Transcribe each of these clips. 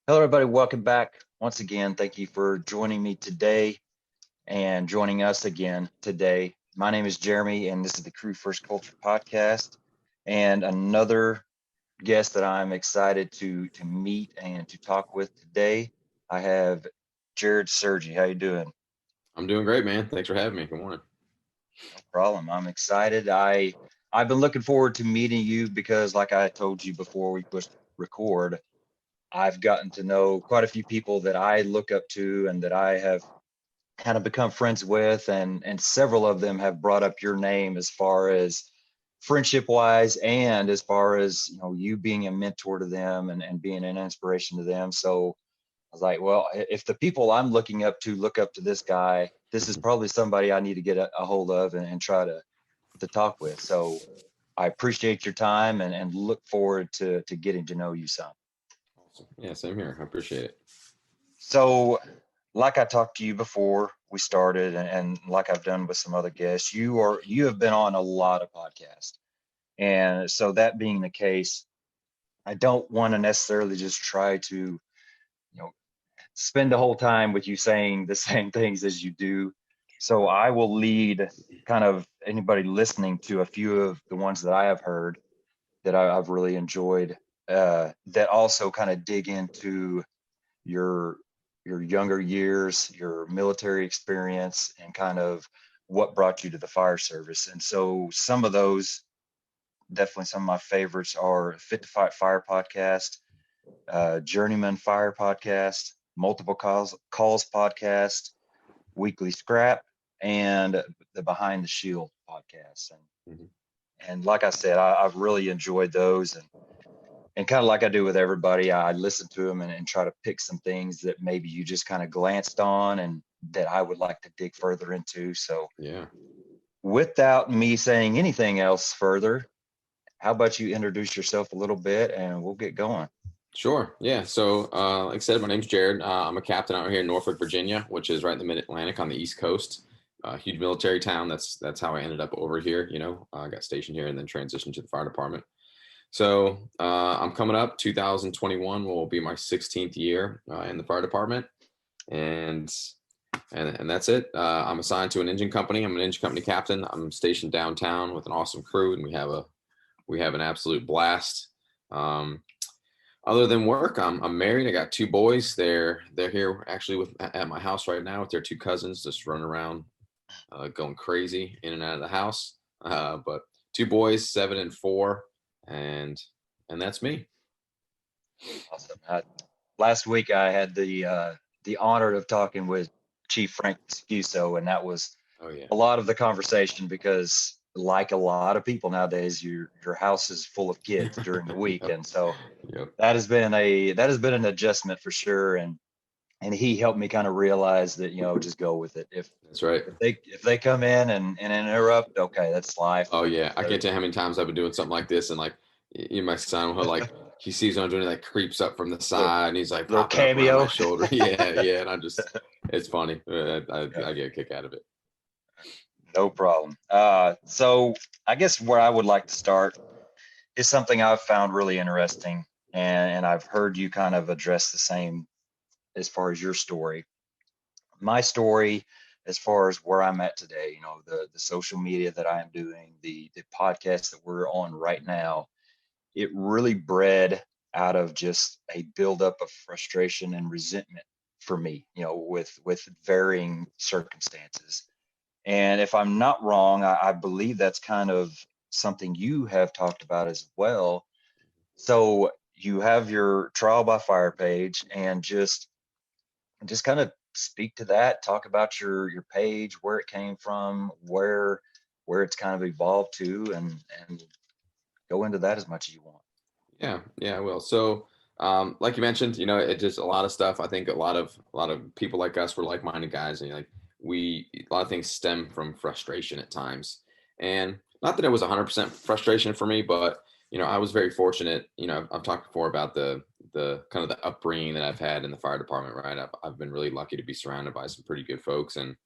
Hello, everybody. Welcome back once again. Thank you for joining me today and joining us again today. My name is Jeremy, and this is the Crew First Culture podcast. And another guest that I'm excited to meet and to talk with today. I have Jarrod Sergi. How you doing? I'm doing great, man. Thanks for having me. Good morning. No problem. I'm excited. I've been looking forward to meeting you because, like I told you before we pushed record, I've gotten to know quite a few people that I look up to and that I have kind of become friends with, and several of them have brought up your name as far as friendship wise and as far as you being a mentor to them and being an inspiration to them. So I was like, well, if the people I'm looking up to look up to this guy, this is probably somebody I need to get a hold of and try to talk with. So I appreciate your time and look forward to getting to know you some. Awesome. Yeah, same here. I appreciate it. So, like I talked to you before we started, and like I've done with some other guests, you have been on a lot of podcasts, and so that being the case, I don't want to necessarily just try to spend the whole time with you saying the same things as you do. So I will lead kind of anybody listening to a few of the ones that I have heard that I've really enjoyed, that also kind of dig into your your younger years, your military experience, and kind of what brought you to the fire service. And so some of those, definitely some of my favorites are Fit to Fight Fire podcast, Journeyman Fire podcast, Multiple Calls podcast, Weekly Scrap, and the Behind the Shield podcast. Hmm. And like I said, I've really enjoyed those, and kind of like I do with everybody, I listen to them and try to pick some things that maybe you just kind of glanced on and that I would like to dig further into. So, Yeah, without me saying anything else further, how about you introduce yourself a little bit and we'll get going? sure. Yeah. So, like I said, my name's Jarrod. I'm a captain out here in Norfolk, Virginia, which is right in the Mid Atlantic on the East Coast. Huge military town. That's how I ended up over here. I got stationed here and then transitioned to the fire department. So, I'm coming up. 2021 will be my 16th year in the fire department, and and that's it. I'm assigned to an engine company. I'm an engine company captain. I'm stationed downtown with an awesome crew, and we have an absolute blast. Um, Other than work, I'm married. I got two boys. They're here actually at my house right now with their two cousins, just running around, going crazy in and out of the house. But two boys, 7 and 4, and and that's me. Awesome. Last week I had the honor of talking with Chief Frank Scuso, and that was Oh yeah. a lot of the conversation because, like a lot of people nowadays, your house is full of kids during the week, Yep. and so Yep. that has been an adjustment for sure. And he helped me kind of realize that just go with it. If That's right. if they come in and interrupt, okay, that's life. Oh But yeah, I can't tell you how many times I've been doing something like this, and like, my son will like he sees what I'm doing, he like creeps up from the little side, and he's like little popping up around my cameo. shoulder. Yeah, yeah, and it's funny. Yeah, I get a kick out of it. no problem. So I guess where I would like to start is something I've found really interesting, and I've heard you kind of address the same as far as your story. My story, as far as where I'm at today, the social media that I am doing, the podcast that we're on right now, it really bred out of just a buildup of frustration and resentment for me, with varying circumstances. And if I'm not wrong, I believe that's kind of something you have talked about as well. So you have your trial by fire page, and just kind of speak to that, talk about your page, where it came from, where it's kind of evolved to, and go into that as much as you want. Yeah, yeah, I will. So, like you mentioned, it just a lot of stuff. I think a lot of people like us were like-minded guys, and like a lot of things stem from frustration at times. And not that it was 100% frustration for me, but I was very fortunate. I've talked before about the kind of the upbringing that I've had in the fire department. Right, I've been really lucky to be surrounded by some pretty good folks, and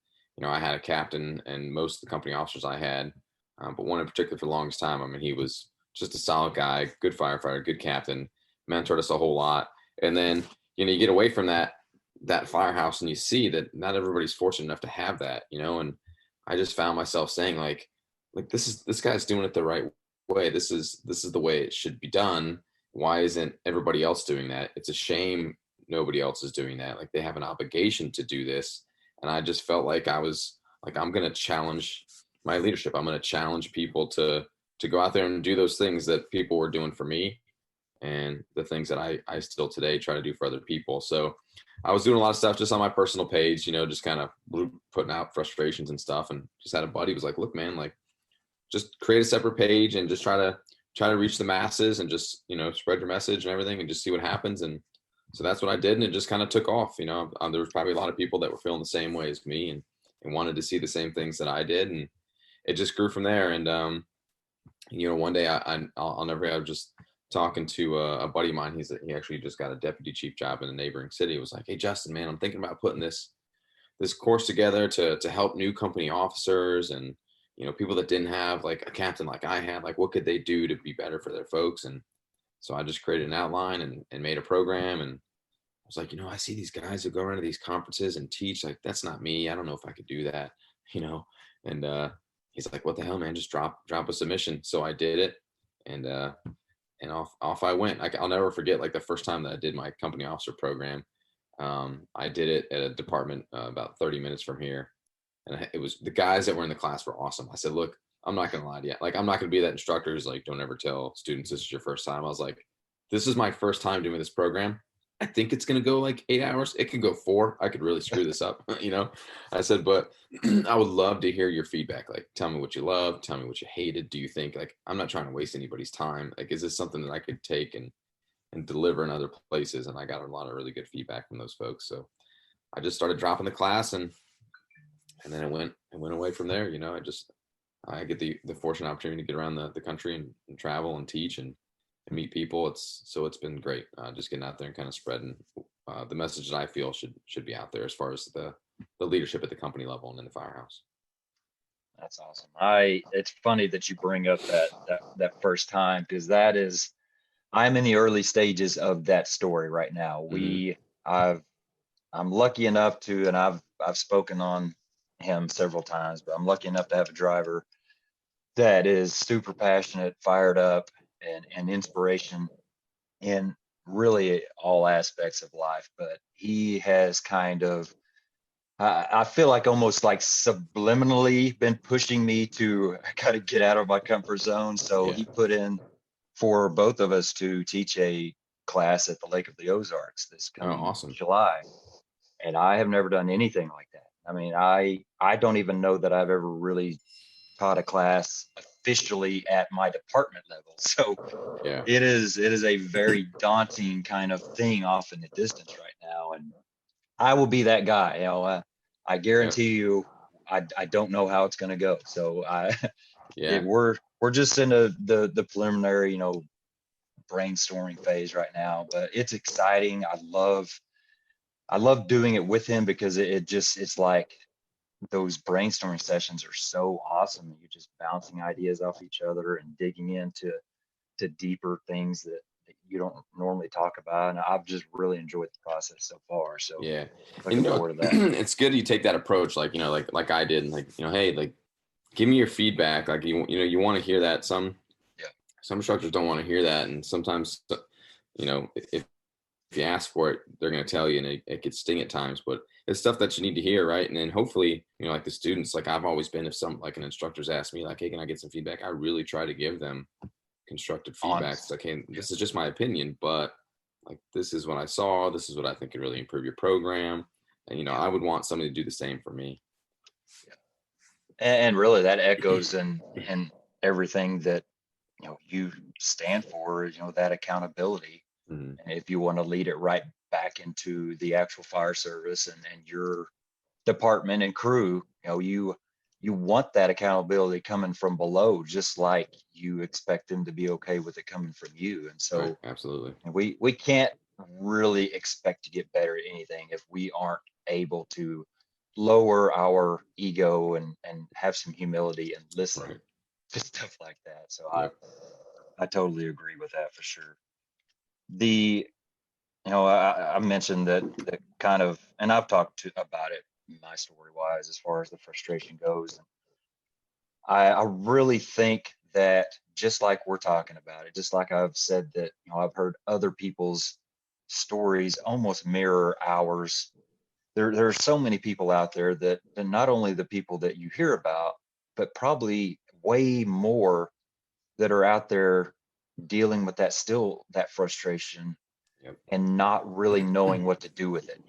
I had a captain and most of the company officers I had, but one in particular for the longest time. I mean, he was just a solid guy, good firefighter, good captain, mentored us a whole lot. And then, you get away from that firehouse and you see that not everybody's fortunate enough to have that, and I just found myself saying like this guy's doing it the right way. This is the way it should be done. Why isn't everybody else doing that? It's a shame nobody else is doing that. Like they have an obligation to do this. And I just felt like I was like, I'm going to challenge my leadership. I'm going to challenge people to go out there and do those things that people were doing for me, and the things that I still today try to do for other people. So I was doing a lot of stuff just on my personal page, just kind of putting out frustrations and stuff. And just had a buddy was like, look, man, like just create a separate page and just try to reach the masses and just, spread your message and everything and just see what happens. And so that's what I did. And it just kind of took off, there was probably a lot of people that were feeling the same way as me and wanted to see the same things that I did. And it just grew from there. And, one day I'll never forget, I was just talking to a buddy of mine. He actually just got a deputy chief job in a neighboring city. He was like, hey, Justin, man, I'm thinking about putting this course together to help new company officers and, people that didn't have like a captain like I had, like what could they do to be better for their folks? And so I just created an outline and made a program. And I was like, I see these guys who go around to these conferences and teach, like, that's not me. I don't know if I could do that, and he's like, what the hell, man, just drop a submission. So I did it. And off I went. I'll never forget, like the first time that I did my company officer program. I did it at a department about 30 minutes from here. And it was the guys that were in the class were awesome. I said, look, I'm not going to lie to you. Like, I'm not going to be that instructor who's like, don't ever tell students this is your first time. I was like, this is my first time doing this program. I think it's going to go like 8 hours. It could go 4. I could really screw this up. I said, but I would love to hear your feedback. Like, tell me what you loved. Tell me what you hated. Do you think, like, I'm not trying to waste anybody's time. Like, is this something that I could take and deliver in other places? And I got a lot of really good feedback from those folks. So I just started dropping the class and then it went away from there. I get the fortunate opportunity to get around the country and travel and teach and meet people. It's been great. Just getting out there and kind of spreading the message that I feel should be out there as far as the leadership at the company level and in the firehouse. That's awesome. It's funny that you bring up that first time, because I'm in the early stages of that story right now. I'm lucky enough to, and I've spoken on him several times, but I'm lucky enough to have a driver that is super passionate, fired up, and inspiration in really all aspects of life. But he has kind of, I feel like almost like subliminally been pushing me to kind of get out of my comfort zone. So he put in for both of us to teach a class at the Lake of the Ozarks this coming awesome. July. And I have never done anything like that. I mean, I don't even know that I've ever really taught a class officially at my department level. So it is a very daunting kind of thing off in the distance right now. And I will be that guy. I guarantee you, I don't know how it's going to go. So we're just in the preliminary, brainstorming phase right now, but it's exciting. I love doing it with him because it's like those brainstorming sessions are so awesome. You're just bouncing ideas off each other and digging into deeper things that you don't normally talk about. And I've just really enjoyed the process so far. So looking forward to that. It's good you take that approach, like, like I did, like, hey, like, give me your feedback. Like, you want to hear that. Some instructors don't want to hear that. And sometimes, if you ask for it, they're going to tell you, and it could sting at times, but it's stuff that you need to hear. Right. And then hopefully, like the students, like I've always been, if an instructor's asked me like, hey, can I get some feedback? I really try to give them constructive feedback. It's like, hey, this is just my opinion, but like, this is what I saw. This is what I think could really improve your program. And, I would want somebody to do the same for me. And really that echoes in everything that, you stand for, that accountability. And if you want to lead it right back into the actual fire service and your department and crew, you want that accountability coming from below, just like you expect them to be okay with it coming from you. And so absolutely, we can't really expect to get better at anything if we aren't able to lower our ego and have some humility and listen to stuff like that. So I totally agree with that for sure. I mentioned that kind of, and I've talked about it, my story wise, as far as the frustration goes. I really think that just like we're talking about it, just like I've said that, I've heard other people's stories almost mirror ours. There are so many people out there that not only the people that you hear about, but probably way more that are out there dealing with that frustration Yep. and not really knowing what to do with it.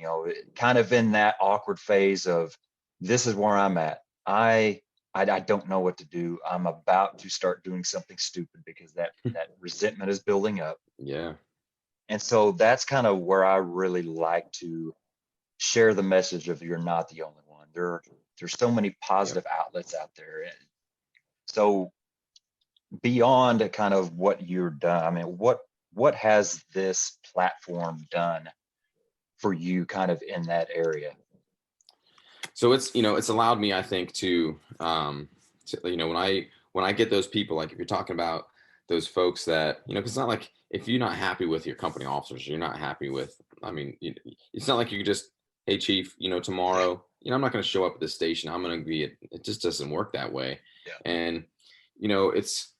Kind of in that awkward phase of, this is where I'm at. I don't know what to do. I'm about to start doing something stupid because that resentment is building up. Yeah. And so that's kind of where I really like to share the message of, you're not the only one. There's so many Yep. positive outlets out there. And so beyond kind of what you're done, I mean, what has this platform done for you kind of in that area? So it's allowed me, I think, when I get those people, like if you're talking about those folks that, because it's not like if you're not happy with your company officers, you're not happy with, I mean, it's not like you just, hey chief, tomorrow, I'm not going to show up at this station. I'm going to be, it just doesn't work that way. Yeah. And, it's,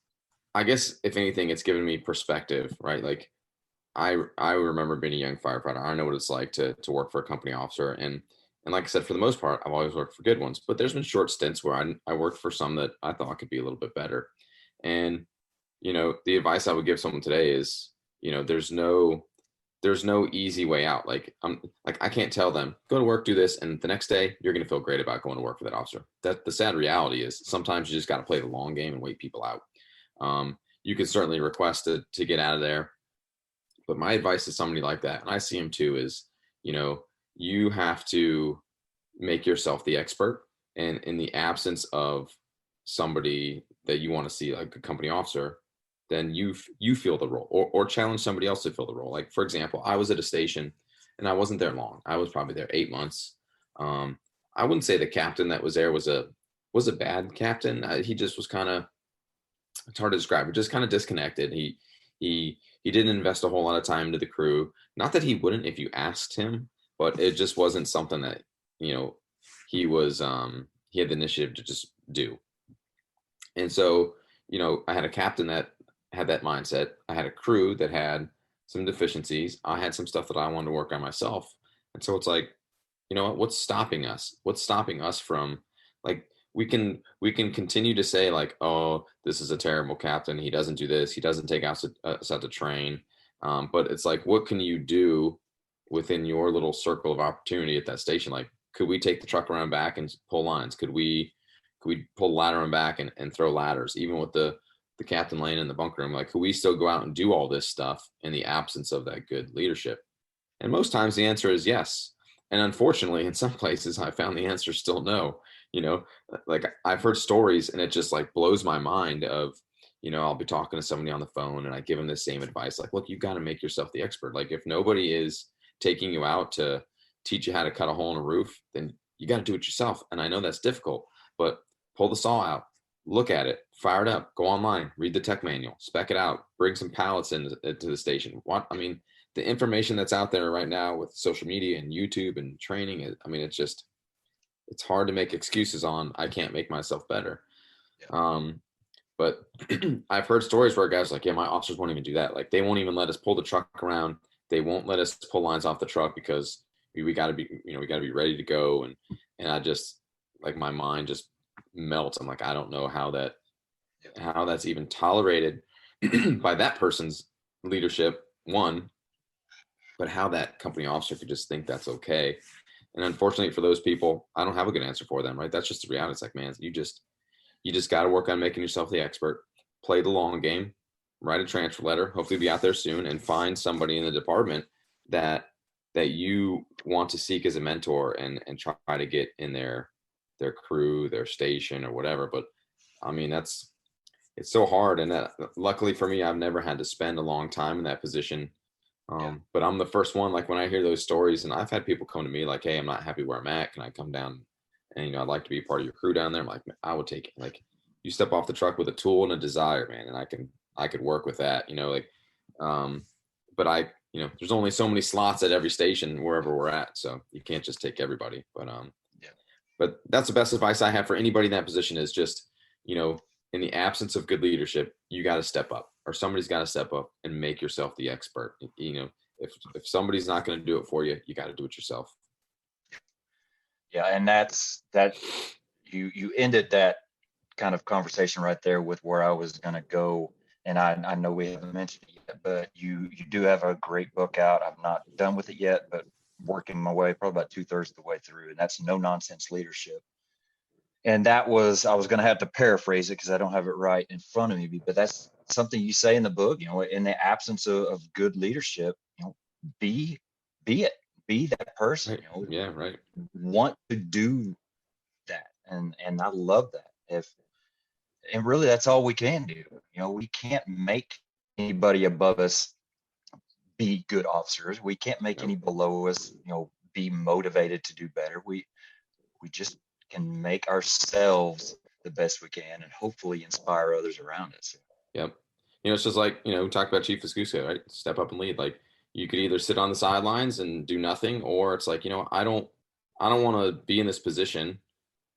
I guess if anything, it's given me perspective, right? Like I remember being a young firefighter. I know what it's like to work for a company officer, and like I said, for the most part, I've always worked for good ones. But there's been short stints where I worked for some that I thought could be a little bit better. And the advice I would give someone today is, there's no easy way out. Like I can't tell them go to work, do this, and the next day you're going to feel great about going to work for that officer. That the sad reality is sometimes you just got to play the long game and wait people out. You can certainly request to get out of there, but my advice to somebody like that, and I see him too, is you have to make yourself the expert. And in the absence of somebody that you want to see, like a company officer, then you fill the role, or challenge somebody else to fill the role. Like for example, I was at a station and I wasn't there long. I was probably there 8 months. Um, I wouldn't say the captain that was there was a bad captain. He just was kind of, it's hard to describe, but just kind of disconnected. He didn't invest a whole lot of time into the crew. Not that he wouldn't if you asked him, but it just wasn't something that you know he had the initiative to just do. And so I had a captain that had that mindset. I had a crew that had some deficiencies. I had some stuff that I wanted to work on myself. And so it's like, what's stopping us? What's stopping us from, like, we can continue to say like, oh, this is a terrible captain, he doesn't do this, he doesn't take us out to train. But it's like, what can you do within your little circle of opportunity at that station? Like, could we take the truck around back and pull lines? Could we pull the ladder around back and throw ladders, even with the captain laying in the bunker room? Like, could we still go out and do all this stuff in the absence of that good leadership? And most times the answer is yes. And unfortunately, in some places, I found the answer is still no. Like I've heard stories and it just like blows my mind of, I'll be talking to somebody on the phone and I give them the same advice. Like, look, you got to make yourself the expert. Like if nobody is taking you out to teach you how to cut a hole in a roof, then you got to do it yourself. And I know that's difficult, but pull the saw out, look at it, fire it up, go online, read the tech manual, spec it out, bring some pallets into the station. The information that's out there right now with social media and YouTube and training, it's hard to make excuses on, I can't make myself better. But I've heard stories where guys are like, yeah, my officers won't even do that. Like they won't even let us pull the truck around. They won't let us pull lines off the truck because we got to be, we got to be ready to go. And I just, like, my mind just melts. I'm like, I don't know how that's even tolerated by that person's leadership, one, but how that company officer could just think that's okay. And unfortunately for those people, I don't have a good answer for them, right? That's just the reality. It's like, man, you just got to work on making yourself the expert, play the long game, write a transfer letter, hopefully be out there soon, and find somebody in the department that you want to seek as a mentor and try to get in their crew, their station, or whatever. But I mean, it's so hard. And that, luckily for me, I've never had to spend a long time in that position. But I'm the first one, like when I hear those stories, and I've had people come to me like, hey, I'm not happy where I'm at. Can I come down? And, I'd like to be part of your crew down there. I'm like, I would take it. Like, you step off the truck with a tool and a desire, man. And I could work with that, like, but there's only so many slots at every station wherever we're at, so you can't just take everybody. Yeah. But that's the best advice I have for anybody in that position is just, in the absence of good leadership, you got to step up, or somebody's got to step up and make yourself the expert. If somebody's not going to do it for you, you got to do it yourself. Yeah, and that's that. You ended that kind of conversation right there with where I was going to go. And I know we haven't mentioned it yet, but you do have a great book out. I'm not done with it yet, but working my way probably about 2/3 of the way through, and that's No Nonsense Leadership. And that was, I was going to have to paraphrase it because I don't have it right in front of me, but that's something you say in the book, in the absence of good leadership, be it, be that person, Right. Yeah, right. want to do that. And I love that. And really that's all we can do. We can't make anybody above us be good officers. We can't make any below us, be motivated to do better. We just can make ourselves the best we can and hopefully inspire others around us. Yep. It's just like, we talked about Chief Escusa, right? Step up and lead. Like, you could either sit on the sidelines and do nothing, or it's like, I don't want to be in this position,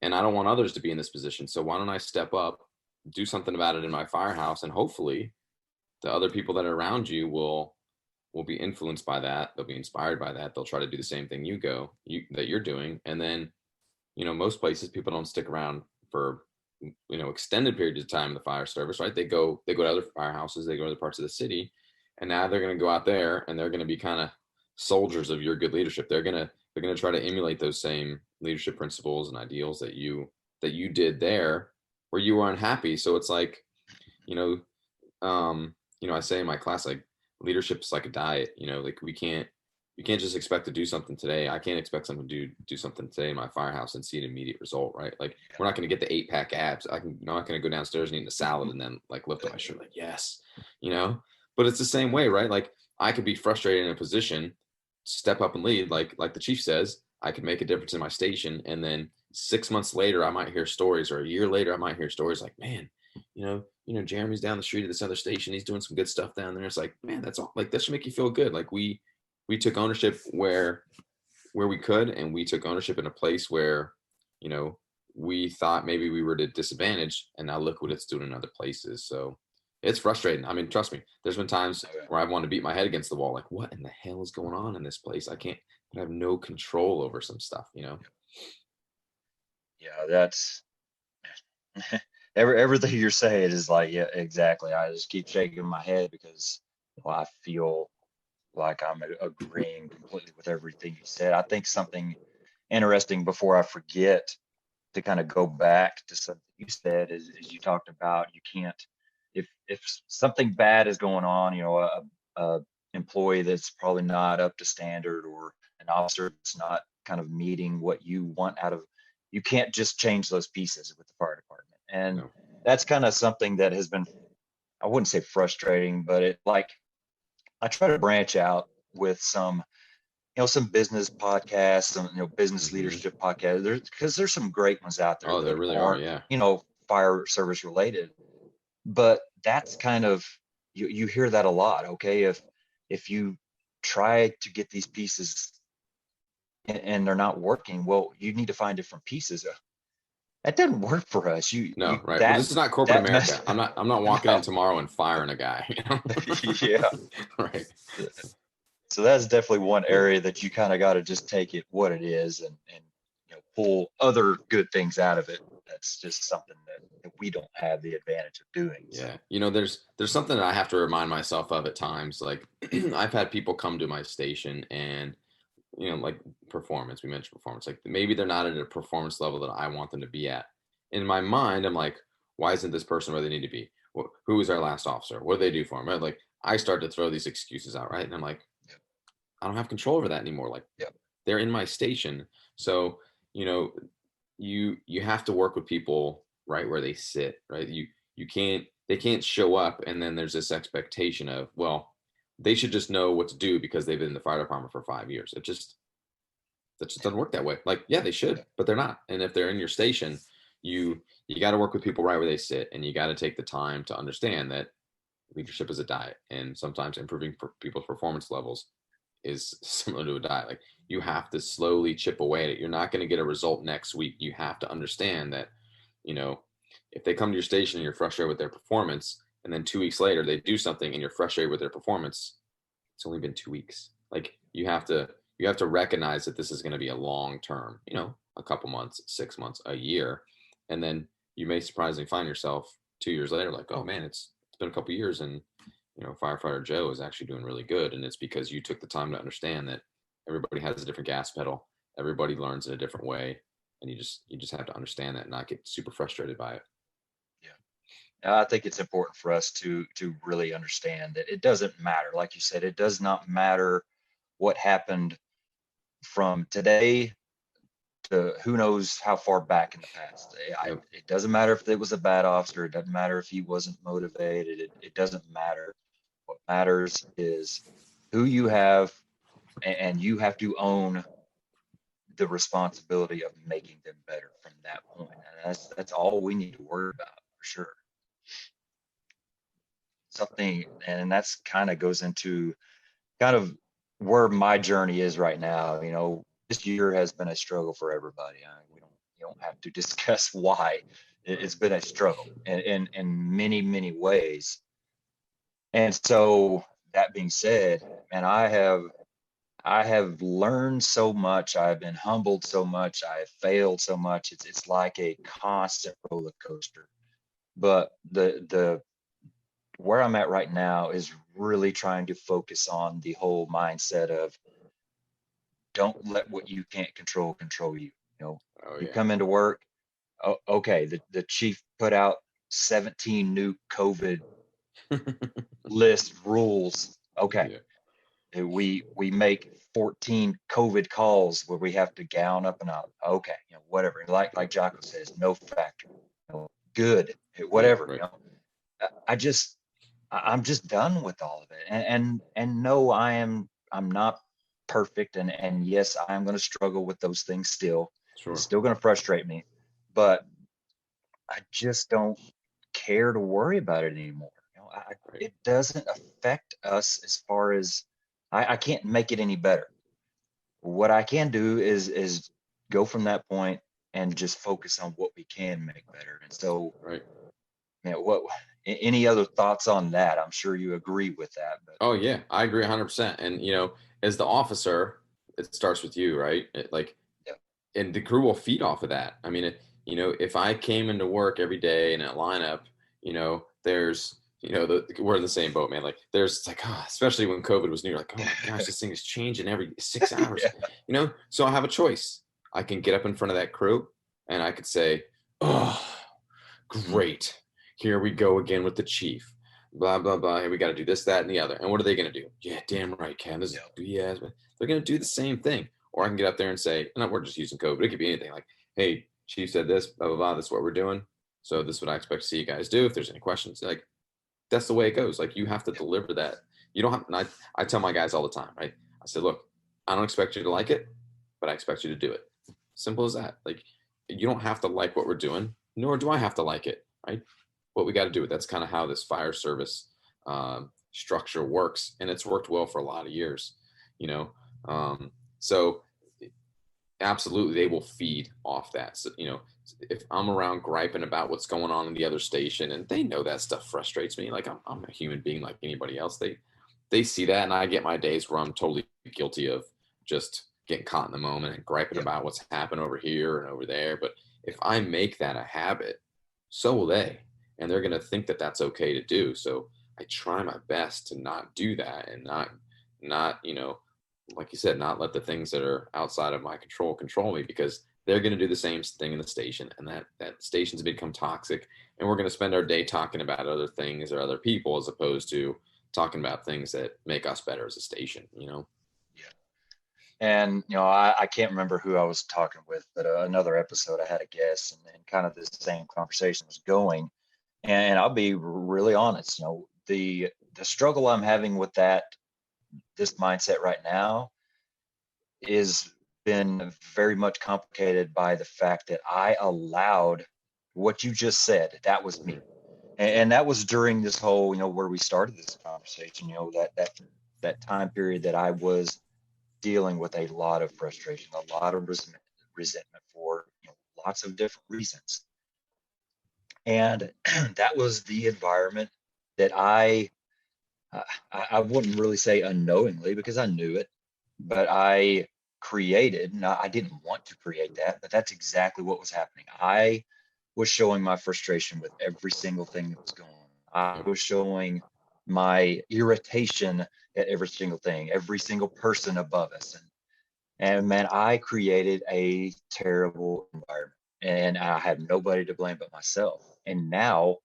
and I don't want others to be in this position. So why don't I step up, do something about it in my firehouse, and hopefully the other people that are around you will be influenced by that. They'll be inspired by that. They'll try to do the same thing that you're doing. And then, most places people don't stick around for extended periods of time in the fire service, right? They go to other firehouses, they go to other parts of the city, and now they're going to go out there and they're going to be kind of soldiers of your good leadership. They're going to try to emulate those same leadership principles and ideals that you did there where you were unhappy. So it's like, I say in my class, like, leadership is like a diet. Like, you can't just expect to do something today. I can't expect someone to do something today in my firehouse and see an immediate result, right? Like, we're not going to get the 8-pack abs. I'm not going to go downstairs and eat a salad and then like lift up my shirt, like, yes, but it's the same way, right? Like, I could be frustrated in a position, step up and lead, like the chief says, I could make a difference in my station. And then 6 months later, I might hear stories, or a year later, I might hear stories like, man, Jeremy's down the street at this other station. He's doing some good stuff down there. It's like, man, that's all, like, that should make you feel good. Like, we took ownership where we could, and we took ownership in a place where, we thought maybe we were at a disadvantage, and now look what it's doing in other places. So it's frustrating. I mean, trust me, there's been times where I want to beat my head against the wall. Like, what in the hell is going on in this place? I have no control over some stuff, Yeah, that's everything you're saying is like, yeah, exactly. I just keep shaking my head because I feel like I'm agreeing completely with everything you said. I think something interesting before I forget, to kind of go back to something you said, is you talked about, you can't, if something bad is going on, a employee that's probably not up to standard, or an officer that's not kind of meeting what you want out of, you can't just change those pieces with the fire department. And that's kind of something that has been, I wouldn't say frustrating, but it, like, I try to branch out with some business podcasts, some business leadership podcasts, because there's some great ones out there. Oh, there that really aren't, are. Yeah. Fire service related. But that's kind of, you hear that a lot. Okay, if you try to get these pieces and they're not working, well, you need to find different pieces. That doesn't work for us. No, right. Well, this is not corporate America. I'm not walking no. in tomorrow and firing a guy. Yeah. Right. So that's definitely one area that you kind of got to just take it what it is, and pull other good things out of it. That's just something that we don't have the advantage of doing. Yeah. There's something that I have to remind myself of at times. Like, I've had people come to my station and, like performance, we mentioned performance, like maybe they're not at a performance level that I want them to be at. In my mind, I'm like, why isn't this person where they need to be? Who was our last officer? What do they do for them? Right? Like, I start to throw these excuses out, right? And I'm like, I don't have control over that anymore. Like, they're in my station. So, you have to work with people right where they sit, right? They can't show up and then there's this expectation of, well, they should just know what to do because they've been in the fire department for 5 years. That just doesn't work that way. Like, yeah, they should, but they're not. And if they're in your station, you got to work with people right where they sit, and you got to take the time to understand that, Leadership is a diet, and sometimes improving people's performance levels is similar to a diet. Like, you have to slowly chip away at it. You're not going to get a result next week. You have to understand that, you know, if they come to your station and you're frustrated with their performance, and then 2 weeks later they do something and you're frustrated with their performance, it's only been 2 weeks. Like, you have to recognize that this is going to be a long term, a couple months, 6 months, a year, and then you may surprisingly find yourself 2 years later like, oh man, it's been a couple years, and firefighter Joe is actually doing really good. And it's because you took the time to understand that everybody has a different gas pedal, everybody learns in a different way, and you just have to understand that and not get super frustrated by it. I think it's important for us to really understand that it doesn't matter. Like you said, it does not matter what happened from today to who knows how far back in the past. Yep. It doesn't matter if it was a bad officer. It doesn't matter if he wasn't motivated. It doesn't matter. What matters is who you have, and you have to own the responsibility of making them better from that point. And that's all we need to worry about for sure. Something, and that's kind of goes into kind of where my journey is right now. This year has been a struggle for everybody. You don't have to discuss why. It's been a struggle in many, many ways. And so that being said, man, I have learned so much. I've been humbled so much. I've failed so much. It's like a constant roller coaster. But the where I'm at right now is really trying to focus on the whole mindset of don't let what you can't control you. Oh You yeah. come into work. Okay, the chief put out 17 new COVID list rules. Okay, Yeah. we make 14 COVID calls where we have to gown up and out. Okay, whatever. Like Jocko says, no factor. Good, Yeah. whatever. Right. I'm just done with all of it. And no, I'm not perfect. And yes, I'm going to struggle with those things still. It's Sure. still going to frustrate me, but I just don't care to worry about it anymore. Right. It doesn't affect us as far as I can't make it any better. What I can do is go from that point and just focus on what we can make better. And so, Right. what any other thoughts on that? I'm sure you agree with that, but Oh yeah, I agree 100%. And as the officer, it starts with you, right? Like, yeah, and the crew will feed off of that. I mean, if I came into work every day in a lineup, there's, we're in the same boat, man. Like, there's like, especially when COVID was new, like, oh my gosh, this thing is changing every 6 hours, yeah, So I have a choice. I can get up in front of that crew and I could say, oh, mhm, great. Here we go again with the chief. Blah, blah, blah. Hey, we got to do this, that, and the other. And what are they going to do? Yeah, damn right, Cam. This is yeah, BS. They're going to do the same thing. Or I can get up there and say, no, we're just using COVID. It could be anything like, hey, chief said this, blah, blah, blah. This is what we're doing. So this is what I expect to see you guys do. If there's any questions, like, that's the way it goes. Like, you have to yeah, deliver that. You don't have, and I tell my guys all the time, right? I said, look, I don't expect you to like it, but I expect you to do it. Simple as that. Like, you don't have to like what we're doing, nor do I have to like it, right? What we got to do it. That's kind of how this fire service structure works, and it's worked well for a lot of years. You know, so absolutely they will feed off that. So, if I'm around griping about what's going on in the other station, and they know that stuff frustrates me, like I'm a human being like anybody else. They see that, and I get my days where I'm totally guilty of just getting caught in the moment and griping yeah, about what's happened over here and over there. But if I make that a habit, so will they, and they're going to think that that's okay to do. So I try my best to not do that, and not like you said, not let the things that are outside of my control me, because they're going to do the same thing in the station, and that station's become toxic, and we're going to spend our day talking about other things or other people as opposed to talking about things that make us better as a station. yeah. And I can't remember who I was talking with, but another episode I had a guest, and kind of this same conversation was going. And I'll be really honest, the struggle I'm having with this mindset right now is been very much complicated by the fact that I allowed what you just said. That was me. And that was during this whole, where we started this conversation, that time period that I was dealing with a lot of frustration, a lot of resentment for, lots of different reasons. And that was the environment that I wouldn't really say unknowingly because I knew it, but I created. Now, I didn't want to create that, but that's exactly what was happening. I was showing my frustration with every single thing that was going on. I Yep. was showing my irritation at every single thing, every single person above us. And man, I created a terrible environment and I had nobody to blame but myself. And now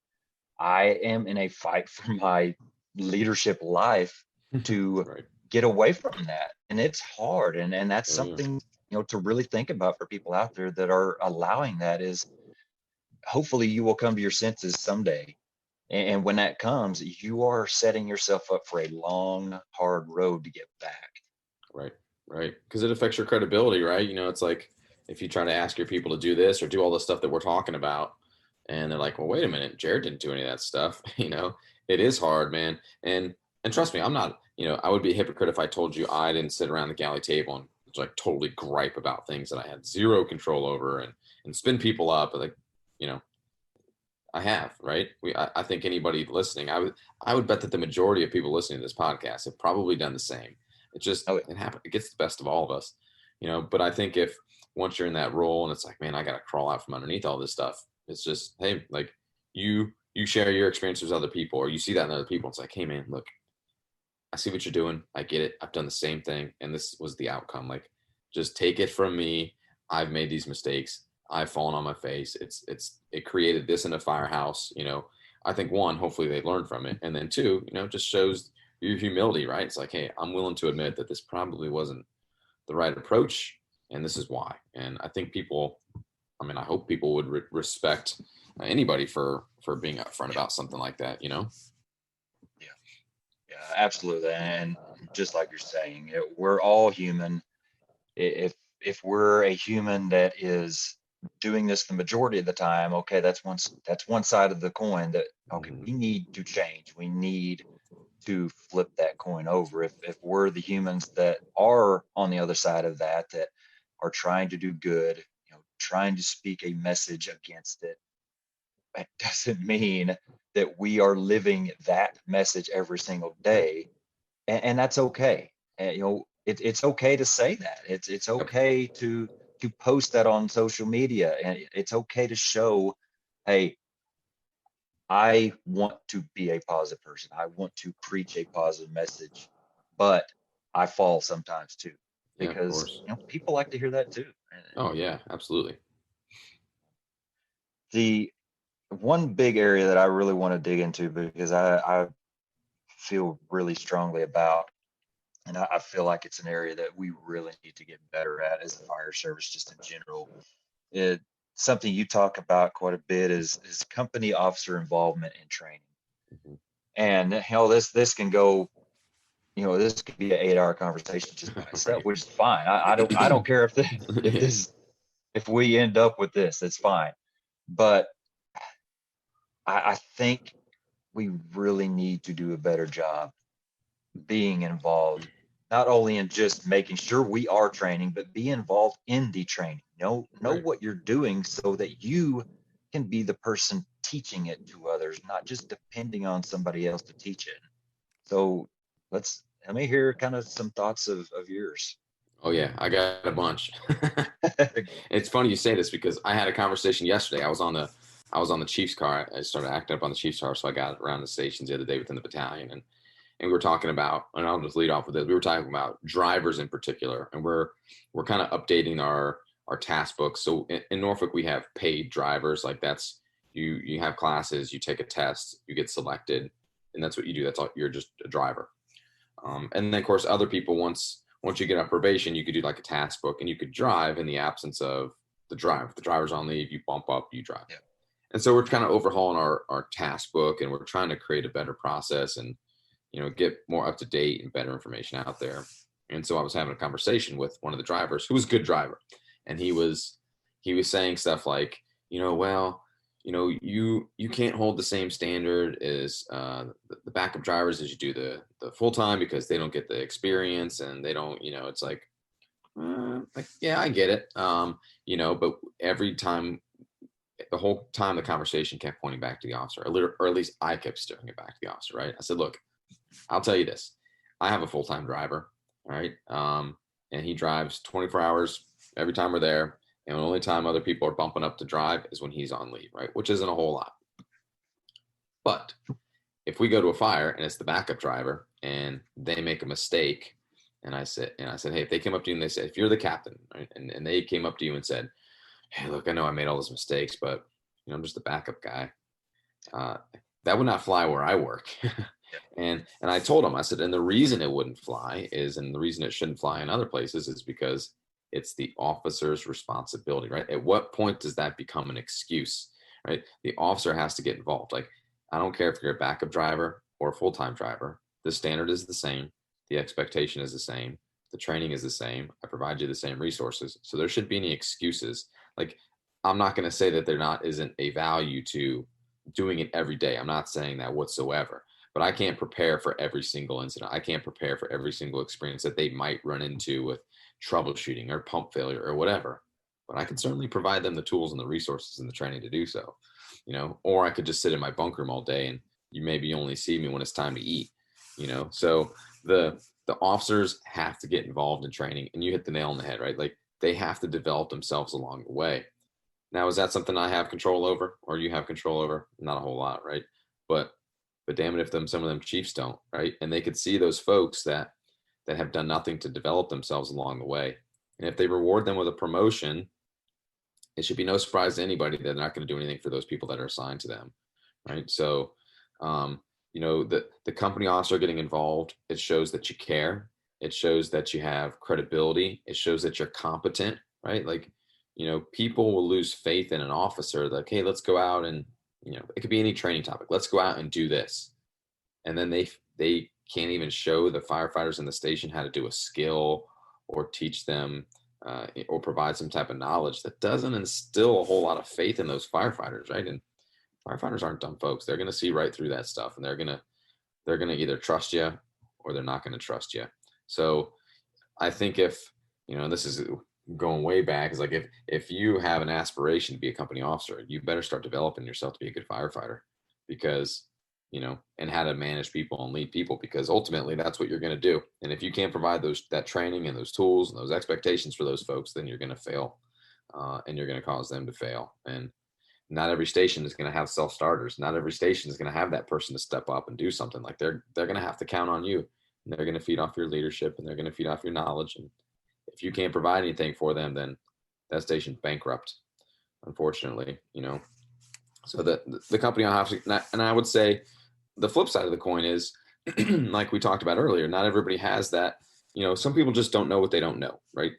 I am in a fight for my leadership life to Right. get away from that. And it's hard. And that's Oh yeah. something, to really think about for people out there that are allowing that is hopefully you will come to your senses someday. And when that comes, you are setting yourself up for a long, hard road to get back. Right. Right. Because it affects your credibility, right? It's like if you try to ask your people to do this or do all the stuff that we're talking about, and they're like, well, wait a minute, Jarrod didn't do any of that stuff. It is hard, man. And trust me, I'm not, I would be a hypocrite if I told you I didn't sit around the galley table and like totally gripe about things that I had zero control over and spin people up. Like, you know, I have, right? I think anybody listening, I would bet that the majority of people listening to this podcast have probably done the same. It just Oh, it happens. It gets the best of all of us, But I think if once you're in that role and it's like, man, I got to crawl out from underneath all this stuff. It's just, hey, like you share your experiences with other people, or you see that in other people. It's like, hey, man, look, I see what you're doing. I get it. I've done the same thing, and this was the outcome. Like, just take it from me. I've made these mistakes. I've fallen on my face. It created this in a firehouse. I think one, hopefully they learn from it, and then two, just shows your humility, right? It's like, hey, I'm willing to admit that this probably wasn't the right approach, and this is why. And I think people, I mean, I hope people would respect anybody for being upfront yeah, about something like that. yeah, yeah, absolutely. And just like you're saying, we're all human. If we're a human that is doing this the majority of the time, okay, that's one side of the coin that okay, Mhm. we need to change. We need to flip that coin over. If we're the humans that are on the other side of that are trying to do good, trying to speak a message against it, that doesn't mean that we are living that message every single day, and that's okay. And, it's okay to say that. It's Yep. okay to post that on social media, and it's okay to show, hey, I want to be a positive person. I want to preach a positive message, but I fall sometimes too, Yeah, of because course. people like to hear that too. And Oh yeah, absolutely. the one big area that I really want to dig into because I feel really strongly about, and I feel like it's an area that we really need to get better at as a fire service, just in general. It something you talk about quite a bit is company officer involvement in training. Mhm. And hell, this can go, this could be an 8-hour conversation just by itself, Right. which is fine. I don't care if Yeah. this if we end up with this, it's fine. But I think we really need to do a better job being involved, not only in just making sure we are training, but be involved in the training. Know Right. what you're doing so that you can be the person teaching it to others, not just depending on somebody else to teach it. So let me hear kind of some thoughts of yours. Oh yeah, I got a bunch. It's funny you say this because I had a conversation yesterday. I was on the Chiefs car. I started acting up on the Chiefs car, so I got around the stations the other day within the battalion, and we were talking about, and I'll just lead off with this. We were talking about drivers in particular, and we're kind of updating our task books. So in Norfolk, we have paid drivers. Like that's you have classes, you take a test, you get selected, and that's what you do. That's all. You're just a driver. And then of course, other people once you get on probation, you could do like a task book, and you could drive in the absence of the driver. If the driver's on leave, you bump up, you drive. Yeah, And so we're kind of overhauling our task book, and we're trying to create a better process and get more up to date and better information out there. And so I was having a conversation with one of the drivers who was a good driver, and he was saying stuff like, well, you can't hold the same standard as the backup drivers as you do the full time, because they don't get the experience and they don't, it's like, yeah, I get it. But every time, the whole time, the conversation kept pointing back to the officer, or at least I kept steering it back to the officer, right? I said, look, I'll tell you this. I have a full-time driver, all right? And he drives 24 hours every time we're there. And the only time other people are bumping up to drive is when he's on leave, right? Which isn't a whole lot. But if we go to a fire and it's the backup driver and they make a mistake, and I said, hey, if they came up to you and they said, if you're the captain, right, and they came up to you and said, hey, look, I know I made all those mistakes, but I'm just the backup guy. That would not fly where I work. And I told him, I said, and the reason it wouldn't fly is, and the reason it shouldn't fly in other places is because it's the officer's responsibility, right? At what point does that become an excuse, right? The officer has to get involved. Like, I don't care if you're a backup driver or a full-time driver, the standard is the same. The expectation is the same. The training is the same. I provide you the same resources. So there shouldn't be any excuses. Like, I'm not going to say that there isn't a value to doing it every day. I'm not saying that whatsoever. But I can't prepare for every single incident. I can't prepare for every single experience that they might run into with troubleshooting or pump failure or whatever. But I can certainly provide them the tools and the resources and the training to do so, or I could just sit in my bunk room all day and you maybe only see me when it's time to eat, So the officers have to get involved in training, and you hit the nail on the head, right? Like, they have to develop themselves along the way. Now, is that something I have control over, or you have control over? Not a whole lot, right? But damn it if some of them chiefs don't, right? And they could see those folks that have done nothing to develop themselves along the way. And if they reward them with a promotion, it should be no surprise to anybody that they're not going to do anything for those people that are assigned to them, right? So, the company officer getting involved, it shows that you care. It shows that you have credibility. It shows that you're competent, right? Like, people will lose faith in an officer. Like, hey, let's go out and, it could be any training topic. Let's go out and do this. And then they can't even show the firefighters in the station how to do a skill or teach them or provide some type of knowledge that doesn't instill a whole lot of faith in those firefighters, right? And firefighters aren't dumb folks. They're going to see right through that stuff, and they're going to either trust you or they're not going to trust you. So I think if, this is going way back, is like, if you have an aspiration to be a company officer, you better start developing yourself to be a good firefighter, because and how to manage people and lead people, because ultimately that's what you're going to do. And if you can't provide that training and those tools and those expectations for those folks, then you're going to fail, and you're going to cause them to fail. And not every station is going to have self-starters. Not every station is going to have that person to step up and do something. Like, they're going to have to count on you, and they're going to feed off your leadership, and they're going to feed off your knowledge. And if you can't provide anything for them, then that station's bankrupt, unfortunately. So the company I have to, and I would say the flip side of the coin is, like we talked about earlier, not everybody has that. Some people just don't know what they don't know, right?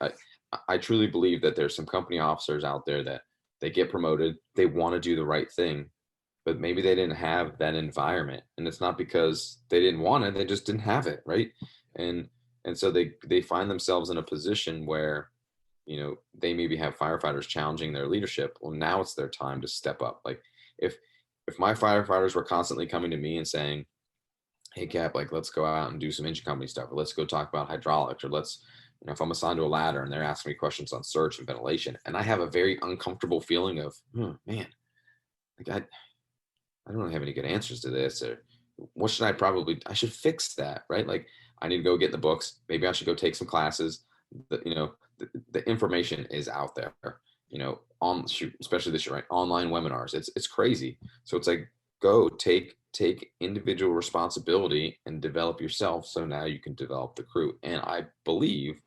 I truly believe that there's some company officers out there that they get promoted, they want to do the right thing, but maybe they didn't have that environment. And it's not because they didn't want it, they just didn't have it, right? And so they find themselves in a position where, they maybe have firefighters challenging their leadership. Well, now it's their time to step up. Like, if my firefighters were constantly coming to me and saying, hey, Cap, like, let's go out and do some engine company stuff, or let's go talk about hydraulics, or let's, if I'm assigned to a ladder and they're asking me questions on search and ventilation, and I have a very uncomfortable feeling of, man, like, I don't really have any good answers to this, or what should I should fix that, right? Like, I need to go get the books. Maybe I should go take some classes. The information is out there, especially this year, right? Online webinars. It's crazy. So it's like, go take individual responsibility and develop yourself. So now you can develop the crew. And I believe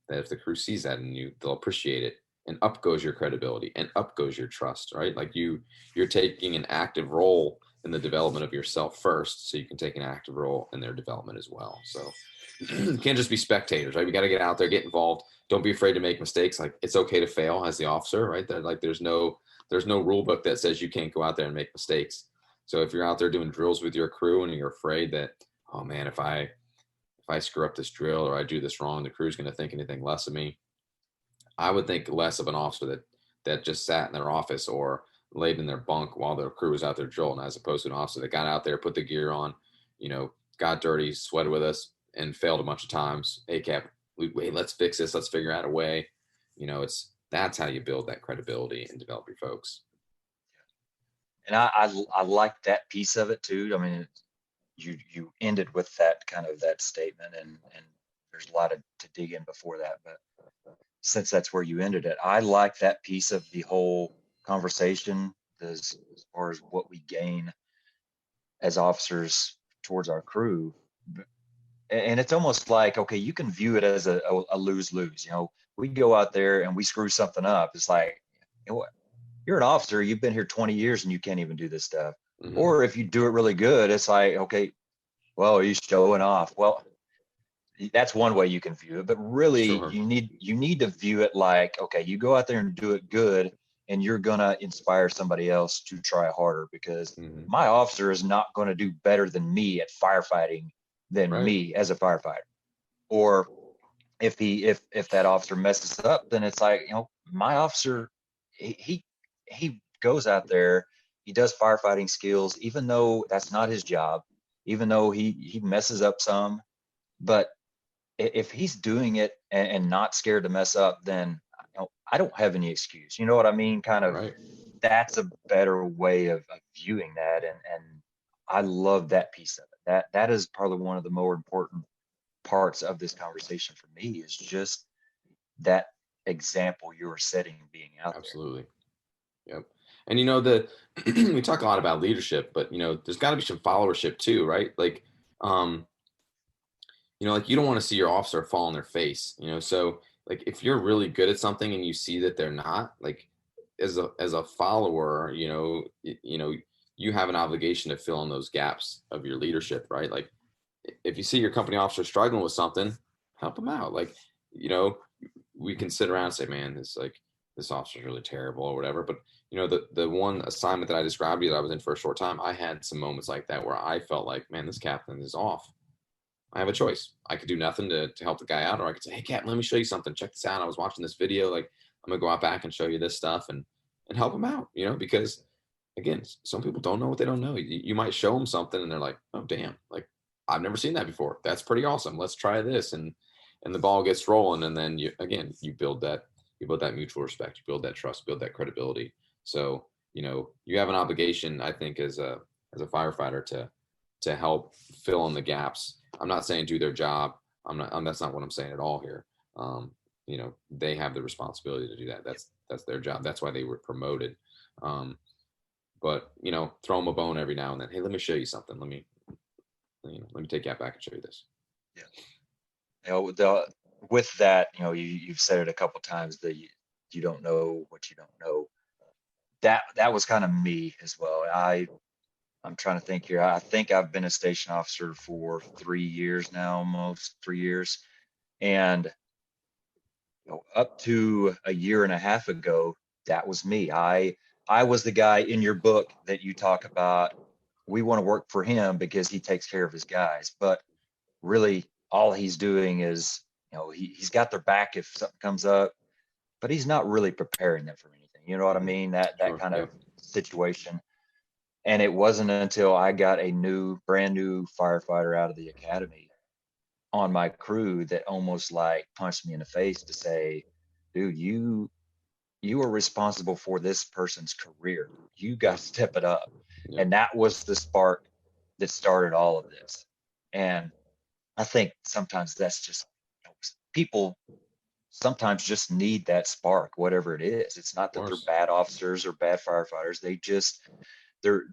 that if the crew sees that in you, they'll appreciate it. And up goes your credibility, and up goes your trust, right? Like, you're taking an active role in the development of yourself first, so you can take an active role in their development as well. So you can't just be spectators, right? We got to get out there, get involved. Don't be afraid to make mistakes. Like, it's okay to fail as the officer, right? There's no rule book that says you can't go out there and make mistakes. So if you're out there doing drills with your crew and you're afraid that, oh man, if I screw up this drill or I do this wrong, the crew's going to think anything less of me, I would think less of an officer that just sat in their office or laid in their bunk while their crew was out there drilling, as opposed to an officer that got out there, put the gear on, got dirty, sweated with us, and failed a bunch of times. Hey, Cap, wait, let's fix this. Let's figure out a way. That's how you build that credibility and develop your folks. And I like that piece of it too. I mean, you ended with that kind of that statement, and there's a lot to dig in before that, but since that's where you ended it, I like that piece of the whole conversation as far as what we gain as officers towards our crew. And it's almost like, okay, you can view it as a lose-lose. We go out there and we screw something up. It's like, what? You're an officer, you've been here 20 years and you can't even do this stuff. Mm-hmm. Or if you do it really good, it's like, okay, well, he's showing off. Well, that's one way you can view it, but really Sure. you need to view it like, okay, you go out there and do it good, and you're gonna inspire somebody else to try harder, because Mm-hmm. my officer is not going to do better than me at firefighting than Right. me as a firefighter. Or if that officer messes up, then it's like, my officer, he goes out there, he does firefighting skills, even though that's not his job, even though he messes up some, but if he's doing it and not scared to mess up, then I don't have any excuse. You know what I mean? Kind of, Right. that's a better way of viewing that. And I love that piece of it. That is probably one of the more important parts of this conversation for me, is just that example you're setting being out Absolutely. Yep. And we talk a lot about leadership, but there's got to be some followership too, right? Like, like you don't want to see your officer fall on their face, so like if you're really good at something and you see that they're not, like as a follower, you have an obligation to fill in those gaps of your leadership, right? Like if you see your company officer struggling with something, help them out. Like, we can sit around and say, man, this officer's really terrible or whatever. But the one assignment that I described to you that I was in for a short time, I had some moments like that where I felt like, man, this captain is off. I have a choice. I could do nothing to help the guy out, or I could say, hey, Captain, let me show you something. Check this out. I was watching this video. Like, I'm gonna go out back and show you this stuff and help them out. Because again, some people don't know what they don't know. You might show them something and they're like, oh, damn, like I've never seen that before. That's pretty awesome. Let's try this. And the ball gets rolling. And then you build that mutual respect, you build that trust, build that credibility. So, you have an obligation, I think, as a firefighter to help fill in the gaps. I'm not saying do their job. That's not what I'm saying at all here. They have the responsibility to do that. That's their job. That's why they were promoted. But throw them a bone every now and then. Hey, let me show you something. Let me take you out back and show you this. Yeah. With that, you've said it a couple times that you don't know what you don't know. That was kind of me as well. I'm trying to think here. I think I've been a station officer for 3 years now, almost 3 years. And up to a year and a half ago, that was me. I was the guy in your book that you talk about. We want to work for him because he takes care of his guys. But really, all he's doing is, he's got their back if something comes up, but he's not really preparing them for anything. You know what I mean? That Sure, kind yeah. of situation. And it wasn't until I got a brand new firefighter out of the academy on my crew that almost like punched me in the face to say, dude, you are responsible for this person's career. You got to step it up. Yeah. And that was the spark that started all of this. And I think sometimes that's just, people sometimes just need that spark, whatever it is. It's not that they're bad officers or bad firefighters.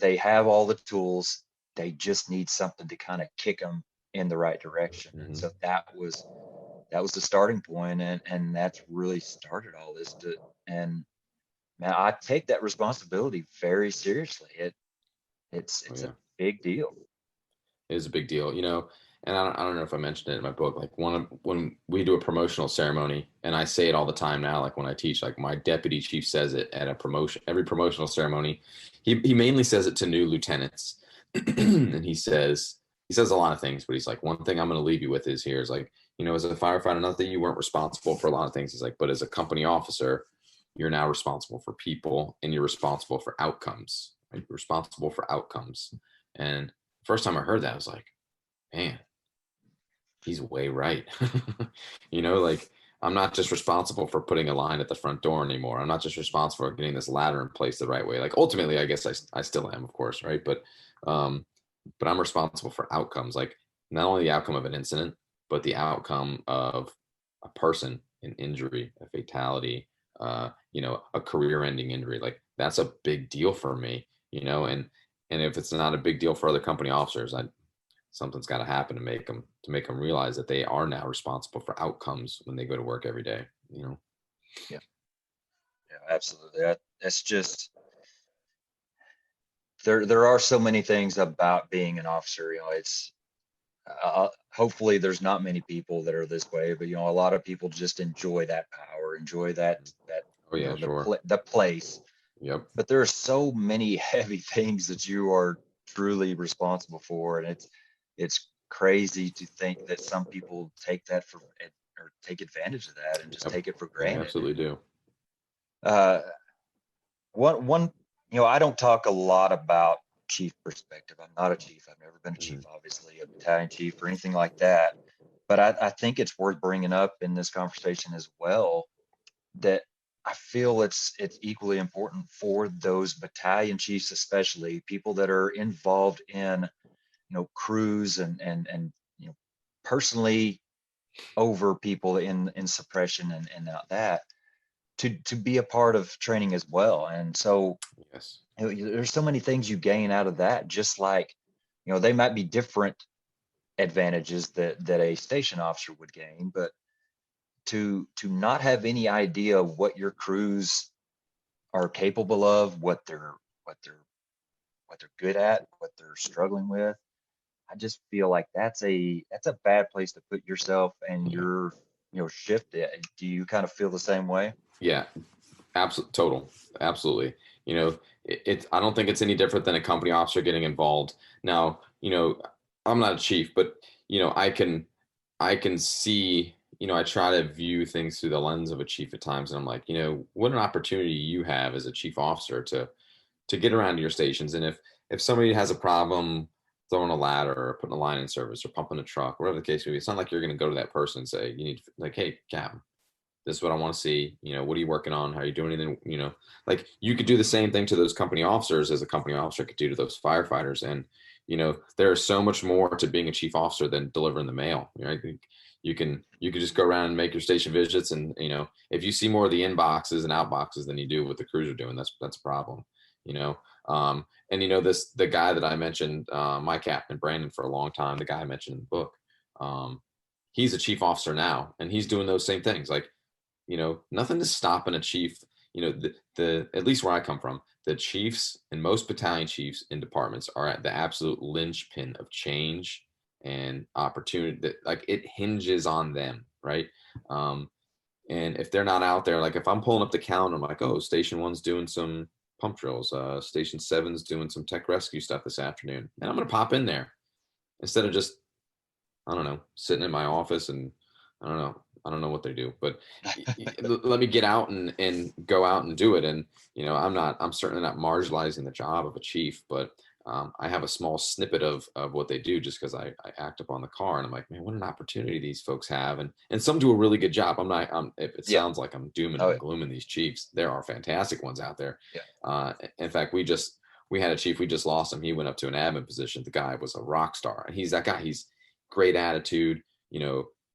They have all the tools. They just need something to kind of kick them in the right direction. Mm-hmm. And so that was the starting point, and that's really started all this. And man, I take that responsibility very seriously. It's a big deal. It is a big deal, and I don't know if I mentioned it in my book. Like when we do a promotional ceremony, and I say it all the time now, like when I teach, like my deputy chief says it at every promotional ceremony. He mainly says it to new lieutenants, and he says a lot of things, but he's like, one thing I'm going to leave you with is as a firefighter, not that you weren't responsible for a lot of things. He's like, but as a company officer, you're now responsible for people and you're responsible for outcomes. Right? You're responsible for outcomes. And first time I heard that, I was like, man, he's way right. Like I'm not just responsible for putting a line at the front door anymore. I'm not just responsible for getting this ladder in place the right way. Like ultimately, I guess I still am, of course, right? Um, but I'm responsible for outcomes, like not only the outcome of an incident, but the outcome of a person, an injury, a fatality, a career-ending injury. Like that's a big deal for me, and if it's not a big deal for other company officers, something's got to happen to make them realize that they are now responsible for outcomes when they go to work every day. Yeah, yeah, absolutely. That's just there are so many things about being an officer. It's hopefully there's not many people that are this way, but a lot of people just enjoy that power, enjoy that Oh yeah, sure. the place. Yep. But there are so many heavy things that you are truly responsible for, and it's crazy to think that some people take that for or take advantage of that and just Yep. take it for They granted. absolutely do. Uh, one, I don't talk a lot about chief perspective. I'm not a chief. I've never been a chief, Mhm. obviously, a battalion chief or anything like that. But I think it's worth bringing up in this conversation as well that I feel it's equally important for those battalion chiefs, especially people that are involved in crews and personally over people in suppression and that to be a part of training as well. And so Yes. there's so many things you gain out of that, just like they might be different advantages that a station officer would gain, but to not have any idea of what your crews are capable of, what they're what they're good at, what they're struggling with. I just feel like that's a bad place to put yourself and Yeah. your shift. Do you kind of feel the same way? Yeah. Absolutely. I don't think it's any different than a company officer getting involved. Now, I'm not a chief, but I can see, I try to view things through the lens of a chief at times, and I'm like, what an opportunity you have as a chief officer to get around to your stations. And if somebody has a problem throwing a ladder or putting a line in service or pumping a truck, whatever the case may be, it's not like you're going to go to that person and say, you need, like, hey, Captain, this is what I want to see. What are you working on? How are you doing anything? Like you could do the same thing to those company officers as a company officer could do to those firefighters. And, there is so much more to being a chief officer than delivering the mail. I think you can just go around and make your station visits. And, if you see more of the inboxes and outboxes than you do what the crews are doing, that's a problem, you know? And the guy that I mentioned, my captain, Brandon, for a long time, the guy I mentioned in the book, he's a chief officer now, and he's doing those same things. Like, nothing is stopping a chief. The at least where I come from, the chiefs and most battalion chiefs in departments are at the absolute linchpin of change and opportunity. That like it hinges on them, right? And if they're not out there, like if I'm pulling up the calendar, I'm like, oh, station one's doing some pump drills, station seven's doing some tech rescue stuff this afternoon, and I'm gonna pop in there instead of just, I don't know, sitting in my office and I don't know. I don't know what they do, but let me get out and go out and do it. And, I'm certainly not marginalizing the job of a chief, but I have a small snippet of what they do just because I act up on the car, and I'm like, man, what an opportunity these folks have. And some do a really good job. I'm not, if it Yeah. sounds like I'm dooming Oh, and glooming these chiefs, there are fantastic ones out there. yeah. In fact, we had a chief, we just lost him. He went up to an admin position. The guy was a rock star, and he's that guy. He's great attitude,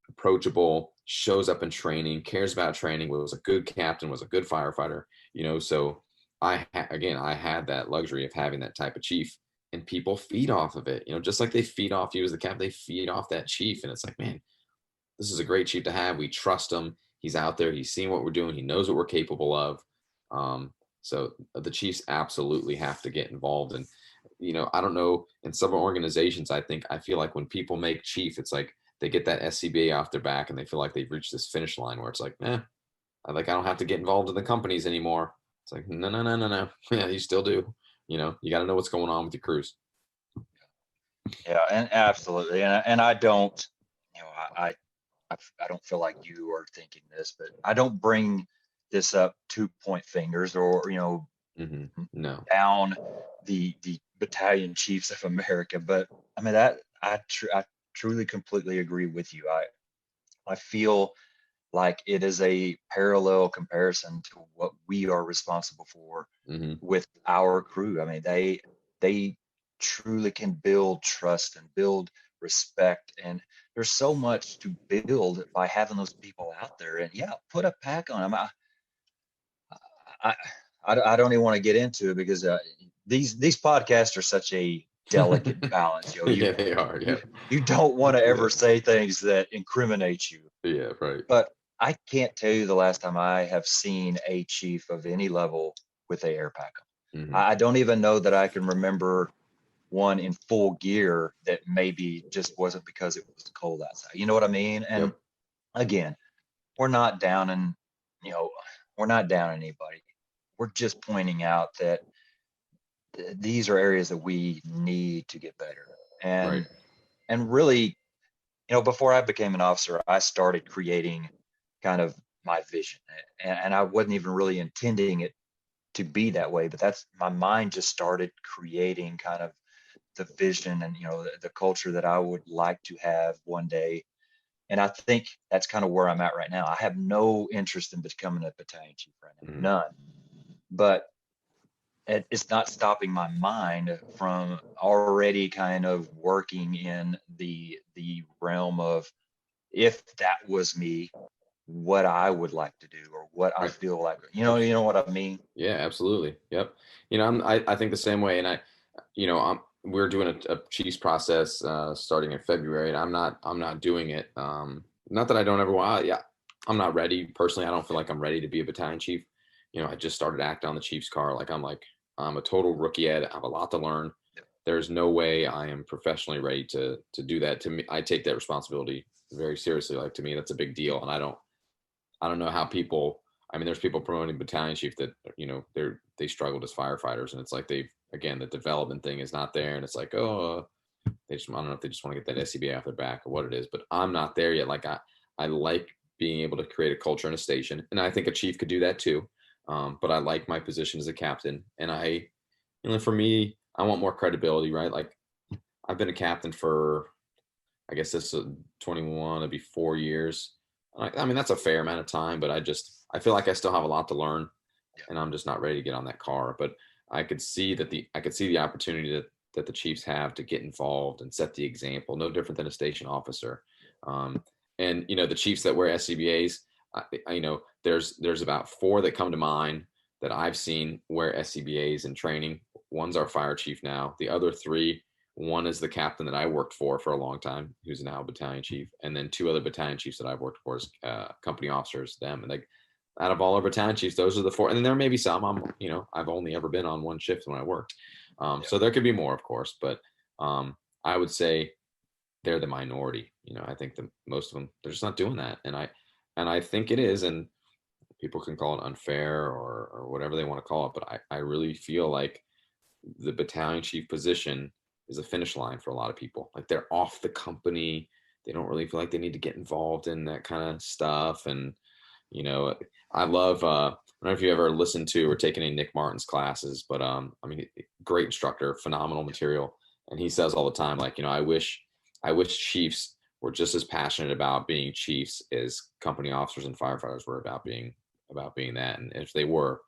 approachable, shows up in training, cares about training, was a good captain, was a good firefighter, so I had that luxury of having that type of chief, and people feed off of it, just like they feed off you as the captain, they feed off that chief. And it's like, man, this is a great chief to have. We trust him. He's out there. He's seeing what we're doing. He knows what we're capable of. So the chiefs absolutely have to get involved. And, I don't know, in some organizations, I feel like when people make chief, it's like they get that SCBA off their back and they feel like they've reached this finish line where it's like, I don't have to get involved in the companies anymore. It's like, no, no, no, no, no. Yeah, you still do. You got to know what's going on with your crews. Yeah, and absolutely. And I don't, I I don't feel like you are thinking this, but I don't bring this up 2-point fingers, or No. down the battalion chiefs of America. But I mean, that I truly completely agree with you. I feel like it is a parallel comparison to what we are responsible for Hmm. with our crew. I mean, they truly can build trust and build respect, and there's so much to build by having those people out there. And yeah, put a pack on them. I, I don't even want to get into it, because these podcasts are such a delicate balance. Yeah, they are. You Yeah. you don't want to Yeah. ever say things that incriminate you. Yeah. Right. But I can't tell you the last time I have seen a chief of any level with a air pack on. Hmm. I don't even know that I can remember one in full gear that maybe just wasn't because it was cold outside. You know what I mean? And Yep. again, we're not down and you know we're not down anybody. We're just pointing out that these are areas that we need to get better. Right. And really, before I became an officer, I started creating kind of my vision, and I wasn't even really intending it to be that way, but that's my mind just started creating kind of the vision and the culture that I would like to have one day. And I think that's kind of where I'm at right now. I have no interest in becoming a battalion chief right Hmm. now, none. But it's not stopping my mind from already kind of working in the realm of, if that was me, what I would like to do, or what I Right. feel like, you know what I mean? Yeah, absolutely. Yep. I think the same way. And we're doing a Chiefs process starting in February, and I'm not doing it. Not that I don't ever want. Yeah, I'm not ready personally. I don't feel like I'm ready to be a battalion chief. I just started acting on the Chiefs car. Like I'm a total rookie at it. I have a lot to learn. There's no way I am professionally ready to do that. To me, I take that responsibility very seriously. Like, to me, that's a big deal, and I don't know how people. I mean, there's people promoting battalion chief that they struggled as firefighters, and it's like again, the development thing is not there, and it's like, oh, I don't know if they just want to get that SCBA off their back or what it is, but I'm not there yet. Like, I like being able to create a culture in a station, and I think a chief could do that too. But I like my position as a captain, and for me, I want more credibility, right? Like, I've been a captain for, I guess this is 21, it'll be 4 years. I mean, that's a fair amount of time, but I feel like I still have a lot to learn, Yeah. and I'm just not ready to get on that car. But I could see the opportunity that the Chiefs have to get involved and set the example, no different than a station officer. Um, and the Chiefs that wear SCBAs, there's about four that come to mind that I've seen wear SCBAs in training. One's our fire chief now. The other three, one is the captain that I worked for a long time, who's now a battalion chief, and then two other battalion chiefs that I've worked for as company officers. Them, and like, out of all our battalion chiefs, those are the four. And then there may be some. I've only ever been on one shift when I worked, Yeah. so there could be more, of course, but I would say they're the minority. I think that most of them, they're just not doing that, and I think it is, and people can call it unfair or whatever they want to call it, but I really feel like the battalion chief position is a finish line for a lot of people. Like, they're off the company. They don't really feel like they need to get involved in that kind of stuff. And, I love, I don't know if you ever listened to or taken any Nick Martin's classes, but I mean, great instructor, phenomenal material. And he says all the time, like, I wish chiefs were just as passionate about being chiefs as company officers and firefighters were about being that. And if they were,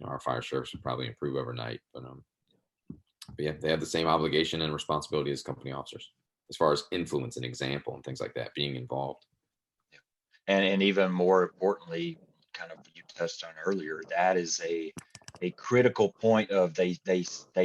our fire service would probably improve overnight. But yeah, they have the same obligation and responsibility as company officers, as far as influence and example and things like that, being involved. Yeah. And even more importantly, kind of you touched on earlier, that is a critical point of they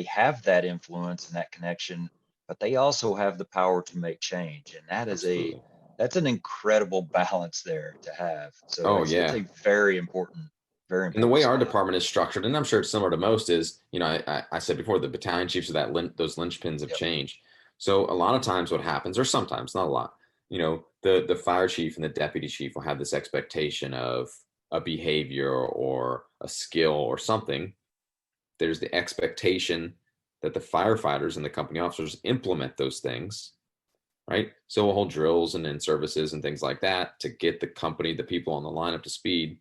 have that influence and that connection, but they also have the power to make change. And Absolutely. that's an incredible balance there to have. So Oh it's yeah. a very And the important way our spot. department is structured, and I'm sure it's similar to most, is, I said before, the battalion chiefs are those linchpins of Yep. change. So a lot of times what happens, or sometimes, not a lot, the fire chief and the deputy chief will have this expectation of a behavior or a skill or something. There's the expectation that the firefighters and the company officers implement those things, right? So we'll hold drills and in services and things like that to get the company, the people on the line up to speed.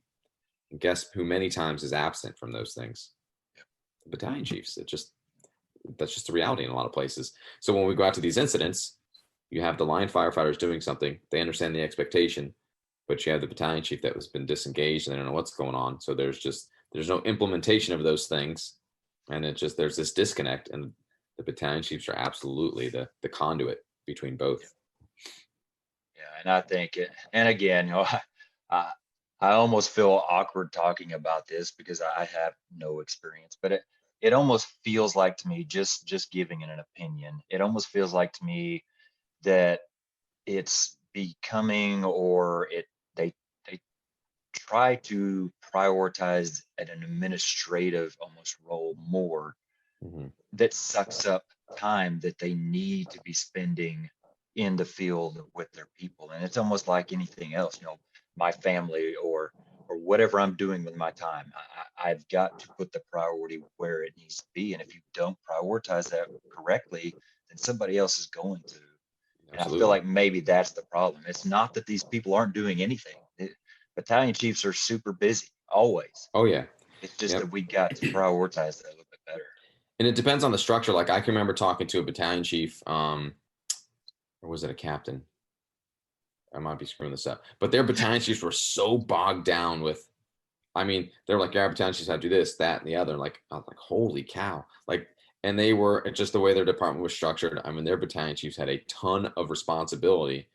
And guess who many times is absent from those things? The battalion chiefs. That's just the reality in a lot of places. So when we go out to these incidents, you have the line firefighters doing something. They understand the expectation, but you have the battalion chief that has been disengaged and they don't know what's going on. So there's no implementation of those things, and there's this disconnect. And the battalion chiefs are absolutely the conduit between both. Yeah, and I think it, and again, I, I almost feel awkward talking about this because I have no experience, but it almost feels like to me, just giving it an opinion, it almost feels like to me that it's becoming, or they try to prioritize at an administrative almost role more, Mm-hmm. that sucks up time that they need to be spending in the field with their people. And it's almost like anything else, my family or whatever I'm doing with my time. I've got to put the priority where it needs to be. And if you don't prioritize that correctly, then somebody else is going to. And I feel Absolutely. like maybe that's the problem. It's not that these people aren't doing anything. Battalion chiefs are super busy always. Oh yeah. It's just that Yep. we got to prioritize that a little bit better. And it depends on the structure. Like I can remember talking to a battalion chief, or was it a captain? I might be screwing this up, but their battalion chiefs were so bogged down with, I mean, they're like, yeah, battalion chiefs have to do this, that, and the other. Like, I was like, holy cow. Like, and they were just the way their department was structured. I mean, their battalion chiefs had a ton of responsibility,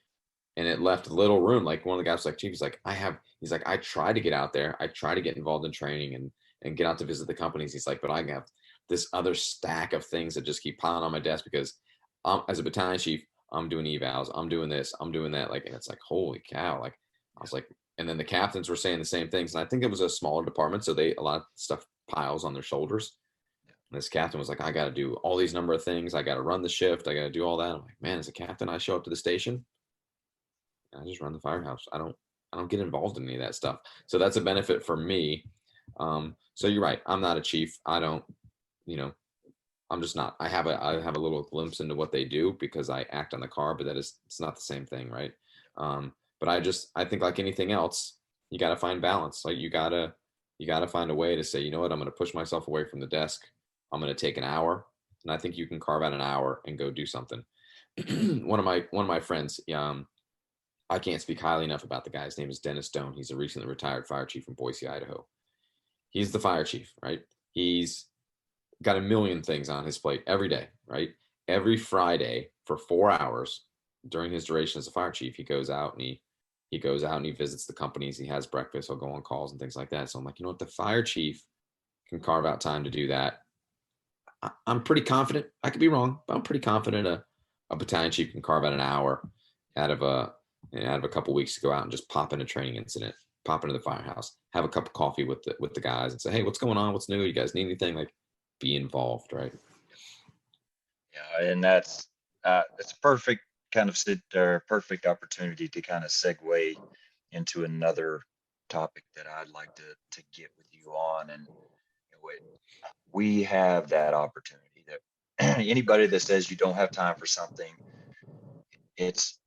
and it left little room. Like one of the guys was like, chief, he's like, I try to get out there. I try to get involved in training and get out to visit the companies. He's like, but I have this other stack of things that just keep piling on my desk because as a battalion chief, I'm doing evals, I'm doing this, I'm doing that. Like, and it's like, holy cow. Like, I was like, and then the captains were saying the same things. And I think it was a smaller department. So a lot of stuff piles on their shoulders. And this captain was like, I got to do all these number of things. I got to run the shift. I got to do all that. I'm like, man, as a captain, I show up to the station. I just run the firehouse. I don't get involved in any of that stuff. So that's a benefit for me. So you're right. I'm not a chief. I don't, you know, I'm just not. I have a little glimpse into what they do because I act on the car, but it's not the same thing, right? But I think like anything else, you got to find balance. Like you gotta find a way to say, you know what, I'm going to push myself away from the desk. I'm going to take an hour, and I think you can carve out an hour and go do something. one of my friends, I can't speak highly enough about the guy. His name is Dennis Stone. He's a recently retired fire chief from Boise, Idaho. He's the fire chief, right? He's got a million things on his plate every day, right? Every Friday for 4 hours during his duration as a fire chief, he goes out and he visits the companies. He has breakfast. He'll go on calls and things like that. So I'm like, you know what? The fire chief can carve out time to do that. I'm pretty confident. I could be wrong, but I'm pretty confident a battalion chief can carve out an hour out of a couple weeks to go out and just pop in a training incident, pop into the firehouse, have a cup of coffee with the guys, and say, hey, what's going on? What's new? You guys need anything? Like, be involved, right? Yeah, and it's a perfect kind of perfect opportunity to kind of segue into another topic that I'd like to get with you on. And we have that opportunity that anybody that says you don't have time for something, it's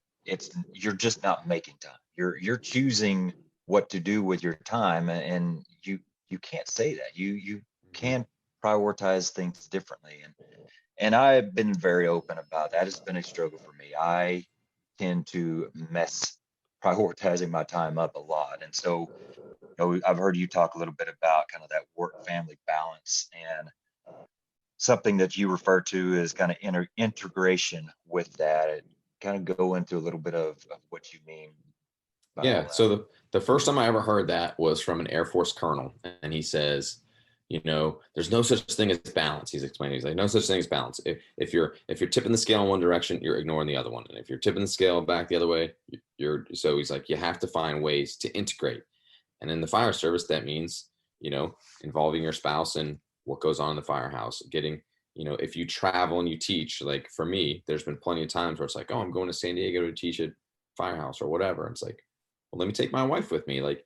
you're just not making time. You're choosing what to do with your time, and you can't say that. You can prioritize things differently, and I've been very open about that. It's been a struggle for me. I tend to mess prioritizing my time up a lot. And so, I've heard you talk a little bit about kind of that work family balance, and something that you refer to as kind of integration with that. And kind of go into a little bit of what you mean by all Yeah. that. So the first time I ever heard that was from an Air Force colonel, and he says, there's no such thing as balance. He's explaining. He's like, no such thing as balance. If you're tipping the scale in one direction, you're ignoring the other one, and if you're tipping the scale back the other way, so he's like, you have to find ways to integrate. And in the fire service, that means involving your spouse in what goes on in the firehouse, getting if you travel and you teach, like for me, there's been plenty of times where it's like, oh, I'm going to San Diego to teach at firehouse or whatever. And it's like, well, let me take my wife with me, like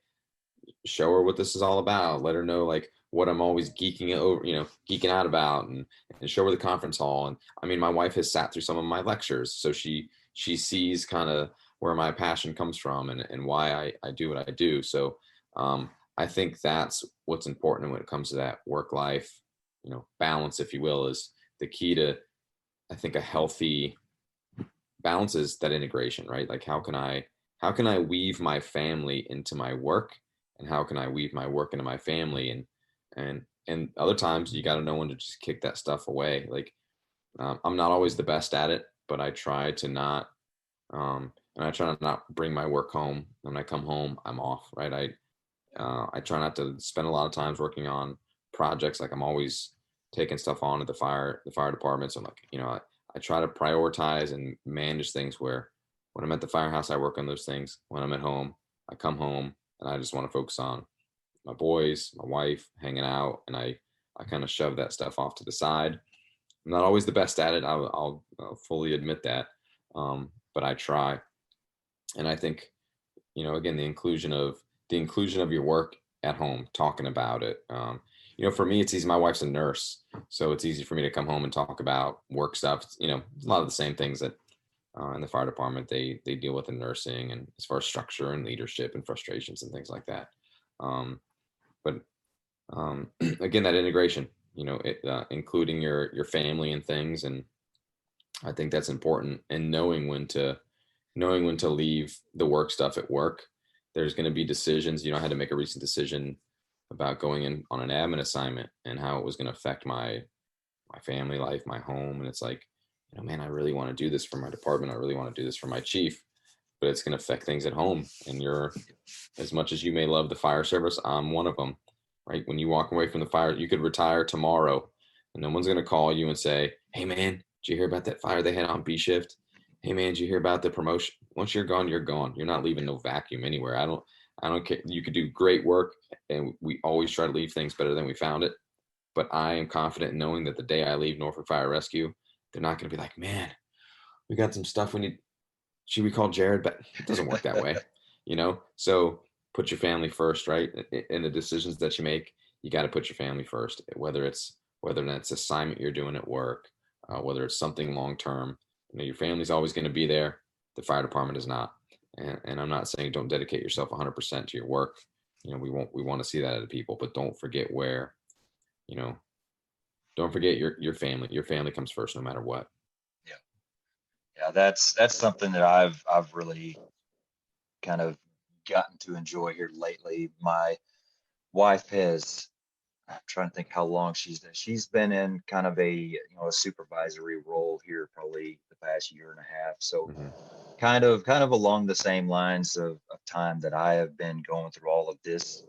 show her what this is all about, let her know like what I'm always geeking out about, and show her the conference hall. And I mean, my wife has sat through some of my lectures, so she sees kind of where my passion comes from and why I do what I do. So I think that's what's important when it comes to that work life, balance, if you will, is the key to, I think, a healthy balance is that integration, right? Like how can I weave my family into my work, and how can I weave my work into my family, and other times you got to know when to just kick that stuff away. Like I'm not always the best at it, but I try to not and I try to not bring my work home. When I come home, I'm off, right? I try not to spend a lot of times working on projects. Like I'm always taking stuff on at the fire department. So I'm like, I try to prioritize and manage things where when I'm at the firehouse, I work on those things. When I'm at home, I come home and I just want to focus on my boys, my wife, hanging out, and I kind of shove that stuff off to the side. I'm not always the best at it. I'll fully admit that, but I try. And I think, again, the inclusion of your work at home, talking about it. For me, it's easy. My wife's a nurse, so it's easy for me to come home and talk about work stuff. A lot of the same things that in the fire department they deal with in nursing, and as far as structure and leadership and frustrations and things like that. But again, that integration, including your family and things, and I think that's important. And knowing when to leave the work stuff at work. There's going to be decisions. I had to make a recent decision about going in on an admin assignment and how it was going to affect my family life, my home. And it's like, man, I really want to do this for my department. I really want to do this for my chief, but it's going to affect things at home. And as much as you may love the fire service, I'm one of them, right? When you walk away from the fire, you could retire tomorrow and no one's going to call you and say, hey man, did you hear about that fire they had on B shift? Hey man, did you hear about the promotion? Once you're gone, you're gone. You're not leaving no vacuum anywhere. I don't care. You could do great work, and we always try to leave things better than we found it. But I am confident in knowing that the day I leave Norfolk Fire Rescue, they're not going to be like, man, we got some stuff we need. Should we call Jarrod? But it doesn't work that way, So put your family first, right? In the decisions that you make, you got to put your family first. Whether that's assignment you're doing at work, whether it's something long term. Your family's always going to be there. The fire department is not. And I'm not saying don't dedicate yourself 100% to your work. We want to see that out of people, but don't forget you know, don't forget your family. Your family comes first no matter what. Yeah. Yeah, that's something that I've really kind of gotten to enjoy here lately. My wife has, I'm trying to think how long she's been in kind of a supervisory role here probably the past year and a half. So Mm-hmm. kind of along the same lines of time that I have been going through all of this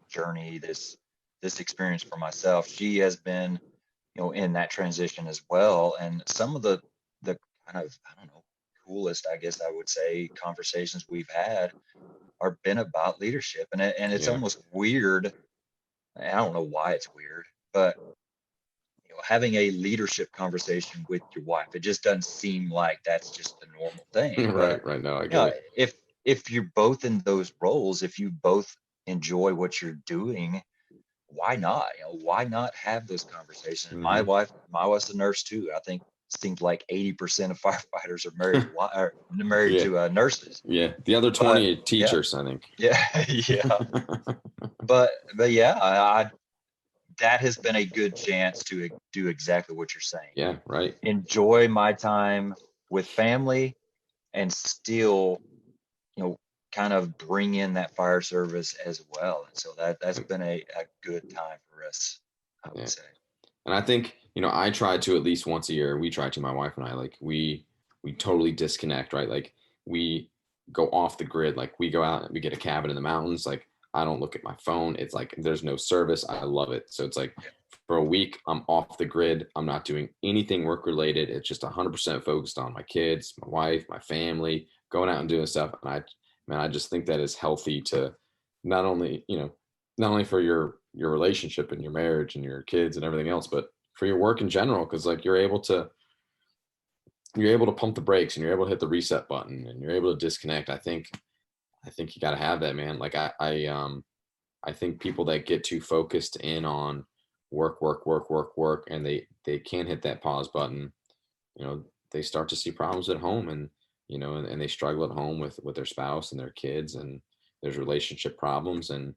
journey, this experience for myself. She has been, in that transition as well. And some of the kind of, I don't know, coolest, I guess I would say, conversations we've had are been about leadership. And it's Yeah. almost weird. I don't know why it's weird, but having a leadership conversation with your wife, it just doesn't seem like that's just the normal thing. But Right. No, I get it. if you're both in those roles, if you both enjoy what you're doing, why not? Why not have those conversations? Mm-hmm. My wife's a nurse too. I think it seems like 80% of firefighters are married are married Yeah. to nurses. Yeah. The other But 20 are yeah, teachers, I think. yeah, yeah. But yeah, that has been a good chance to do exactly what you're saying. Yeah. Right. Enjoy my time with family and still, you know, kind of bring in that fire service as well. And so that's been a good time for us, I would Yeah. say. And I think, I try to at least once a year, we try to, my wife and I, like we totally disconnect, right? Like we go off the grid, like we go out and we get a cabin in the mountains. Like I don't look at my phone. It's like there's no service. I love it. So it's like Yeah. for a week, I'm off the grid. I'm not doing anything work related. It's just 100% focused on my kids, my wife, my family, going out and doing stuff. And I just think that is healthy to not only, not only for your relationship and your marriage and your kids and everything else, but for your work in general. Cause like you're able to pump the brakes and you're able to hit the reset button and you're able to disconnect. I think you got to have that, man. Like I think people that get too focused in on work, work, work, work, work, and they can't hit that pause button, they start to see problems at home, and and they struggle at home with their spouse and their kids, and there's relationship problems. And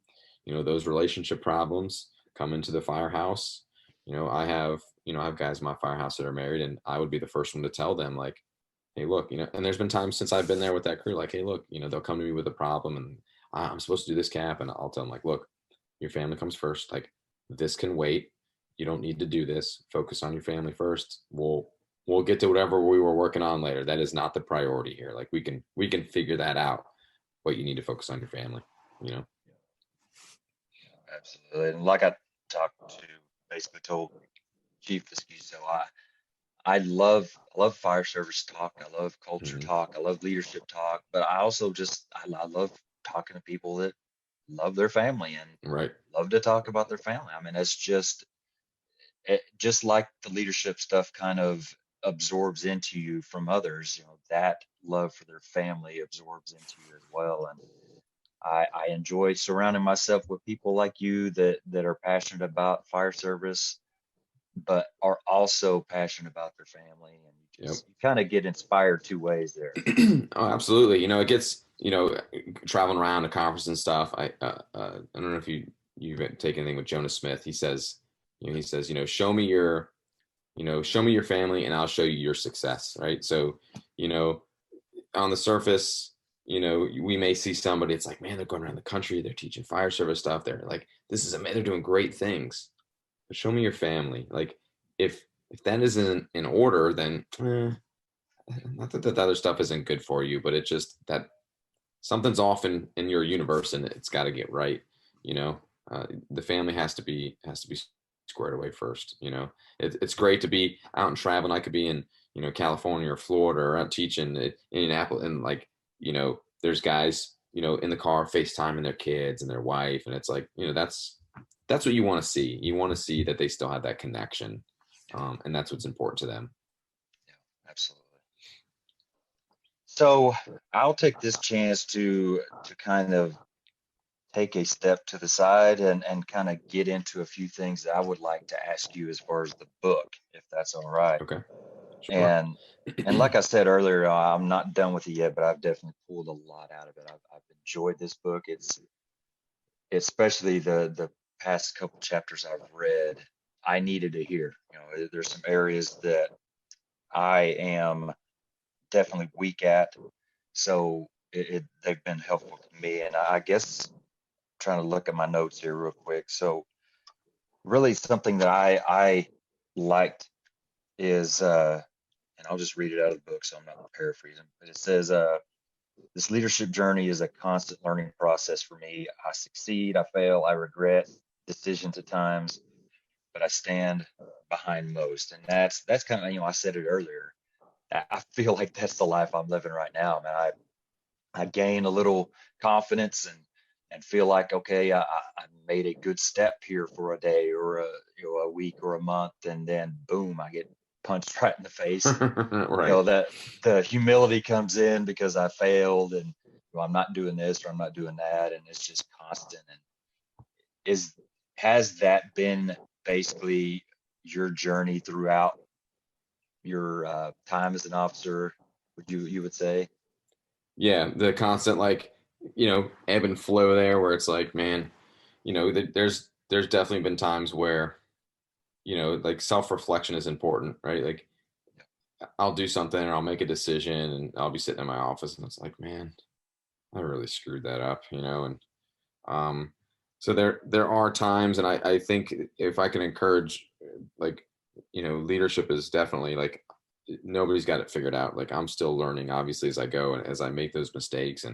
those relationship problems come into the firehouse. I have guys in my firehouse that are married, and I would be the first one to tell them, like, hey, look, and there's been times since I've been there with that crew, like, hey, look, they'll come to me with a problem, and I'm supposed to do this cap, and I'll tell them, like, look, your family comes first. Like, this can wait. You don't need to do this. Focus on your family first. We'll get to whatever we were working on later. That is not the priority here. Like, we can figure that out, but you need to focus on your family, you know? Absolutely. And like I talked to, basically told Chief Fiskey, so I love fire service talk. I love culture Mhm. talk. I love leadership talk. But I also I love talking to people that love their family and Right. love to talk about their family. I mean, it's just like the leadership stuff kind of absorbs into you from others. That love for their family absorbs into you as well. And I enjoy surrounding myself with people like you that are passionate about fire service, but are also passionate about their family, and Yep. you kind of get inspired two ways there. Oh, absolutely. It gets, traveling around to conference and stuff. I don't know if you've taken anything with Jonas Smith. He says, show me your family and I'll show you your success. Right. So, you know, on the surface, we may see somebody, it's like, man, they're going around the country, they're teaching fire service stuff. They're like, they're doing great things. But show me your family. Like, if that isn't in order, then not that the other stuff isn't good for you, but it's just that something's off in your universe, and it's got to get right. You know, the family has to be squared away first. It's great to be out and traveling. I could be in California or Florida or out teaching in Indianapolis, and like there's guys in the car FaceTiming their kids and their wife, and it's like that's what you want to see. You want to see that they still have that connection, and that's what's important to them. Yeah, absolutely. So I'll take this chance to kind of take a step to the side and kind of get into a few things that I would like to ask you as far as the book, if that's all right. Okay, sure. And and like I said earlier, I'm not done with it yet, but I've definitely pulled a lot out of it. I've enjoyed this book. It's especially the past couple chapters I've read. I needed to hear. There's some areas that I am definitely weak at, so they've been helpful to me. And I guess trying to look at my notes here real quick. So really something that I liked is and I'll just read it out of the book so I'm not paraphrasing, but it says this leadership journey is a constant learning process for me. I succeed, I fail, I regret decisions at times, but I stand behind most. And that's kind of, I said it earlier. I feel like that's the life I'm living right now, man. I gain a little confidence and feel like, okay, I made a good step here for a day or a week or a month, and then boom, I get punched right in the face. Right. That the humility comes in because I failed, and I'm not doing this or I'm not doing that, and it's just constant. And is has that been basically your journey throughout your time as an officer? Would you would say? Yeah, the constant, like, ebb and flow there, where it's like, man, there's definitely been times where like self-reflection is important, right? Like, I'll do something or I'll make a decision and I'll be sitting in my office and it's like, man, I really screwed that up, and um so there are times, and I think if I can encourage, like, leadership is definitely like, nobody's got it figured out. Like, I'm still learning, obviously, as I go and as I make those mistakes.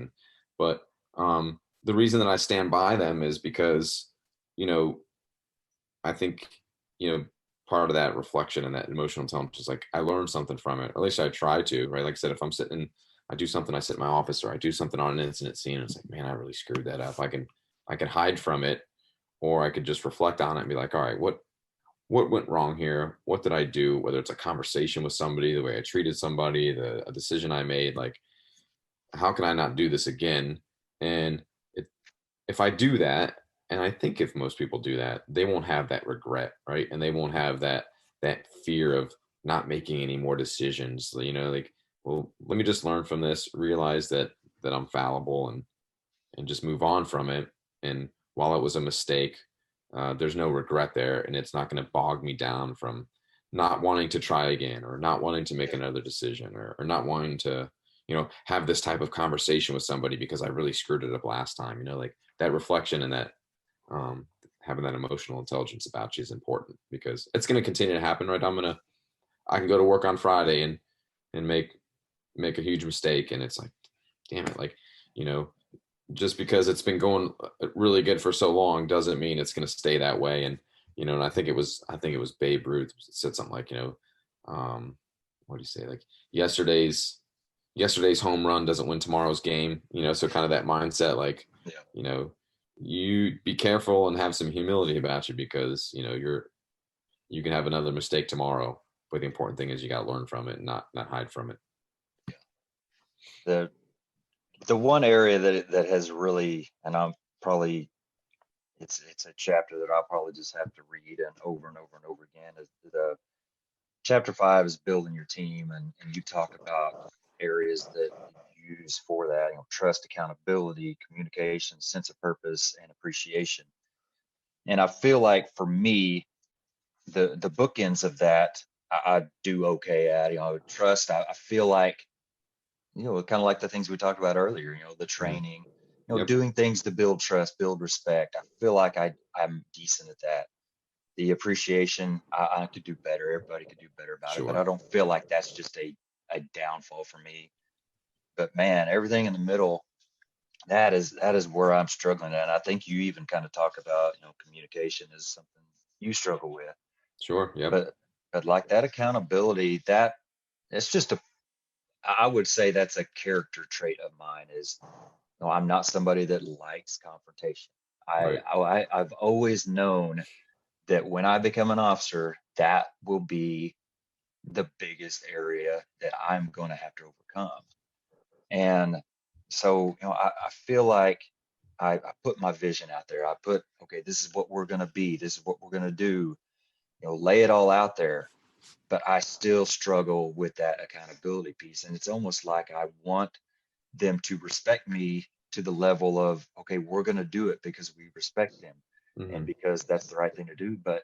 But the reason that I stand by them is because, you know, I think, part of that reflection and that emotional intelligence is like, I learned something from it, or at least I try to, right? Like I said, if I'm sitting, I do something, I sit in my office, or I do something on an incident scene, and it's like, man, I really screwed that up. I can hide from it, or I could just reflect on it and be like, all right, what went wrong here? What did I do? Whether it's a conversation with somebody, the way I treated somebody, a decision I made, like, how can I not do this again? And it, if I do that, and I think if most people do that, they won't have that regret, right? And they won't have that fear of not making any more decisions. Like, well, let me just learn from this, realize that I'm fallible, and just move on from it. And while it was a mistake, there's no regret there, and it's not going to bog me down from not wanting to try again, or not wanting to make another decision, or not wanting to, have this type of conversation with somebody because I really screwed it up last time. Like that reflection and that um, having that emotional intelligence about you is important, because it's going to continue to happen, right? I can go to work on Friday and make a huge mistake, and it's like, damn it, like, you know, just because it's been going really good for so long doesn't mean it's going to stay that way. And and I think it was Babe Ruth said something like, what do you say, like, yesterday's home run doesn't win tomorrow's game. So kind of that mindset, like, Yeah. You be careful and have some humility about you, because you can have another mistake tomorrow, but the important thing is you got to learn from it and not hide from it. The the one area that has really, and I'm probably, it's a chapter that I'll probably just have to read and over and over and over again, is the chapter 5 is building your team, and you talk about areas that you use for that, trust, accountability, communication, sense of purpose, and appreciation. And I feel like for me, the bookends of that, I do okay at. Trust, I feel like, kind of like the things we talked about earlier, the Mhm. training, Yep. doing things to build trust, build respect. I feel like I'm decent at that. The appreciation, I could do better. Everybody could do better about it, but I Sure. don't feel like that's just a downfall for me. But man, everything in the middle, that is where I'm struggling at. And I think you even kind of talk about, communication is something you struggle with. Sure. Yep. But like that accountability, that it's just I would say that's a character trait of mine. Is, I'm not somebody that likes confrontation. Right. I've always known that when I become an officer, that will be the biggest area that I'm going to have to overcome. And so, I feel like I put my vision out there. I put, okay, this is what we're going to be. This is what we're going to do. Lay it all out there. But I still struggle with that accountability piece. And it's almost like I want them to respect me to the level of, okay, we're going to do it because we respect them and Hmm. because that's the right thing to do. But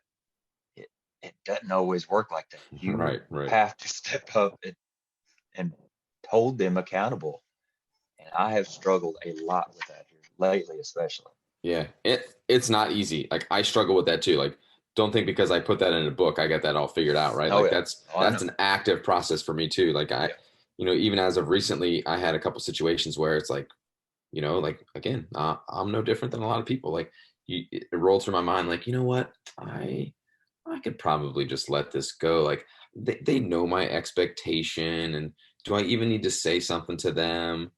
it, it doesn't always work like that. You Right. Right. have to step up and hold them accountable. And I have struggled a lot with that here lately, especially. Yeah. It's not easy. Like, I struggle with that too. Like, don't think because I put that in a book I got that all figured out, right? Oh Like, yeah. that's Oh, I that's know. an active process for me too. Like, Yeah. even as of recently, I had a couple situations where it's like, like, again, I'm no different than a lot of people. Like, it rolled through my mind, like, you know what, I could probably just let this go. Like, they know my expectation, and do I even need to say something to them?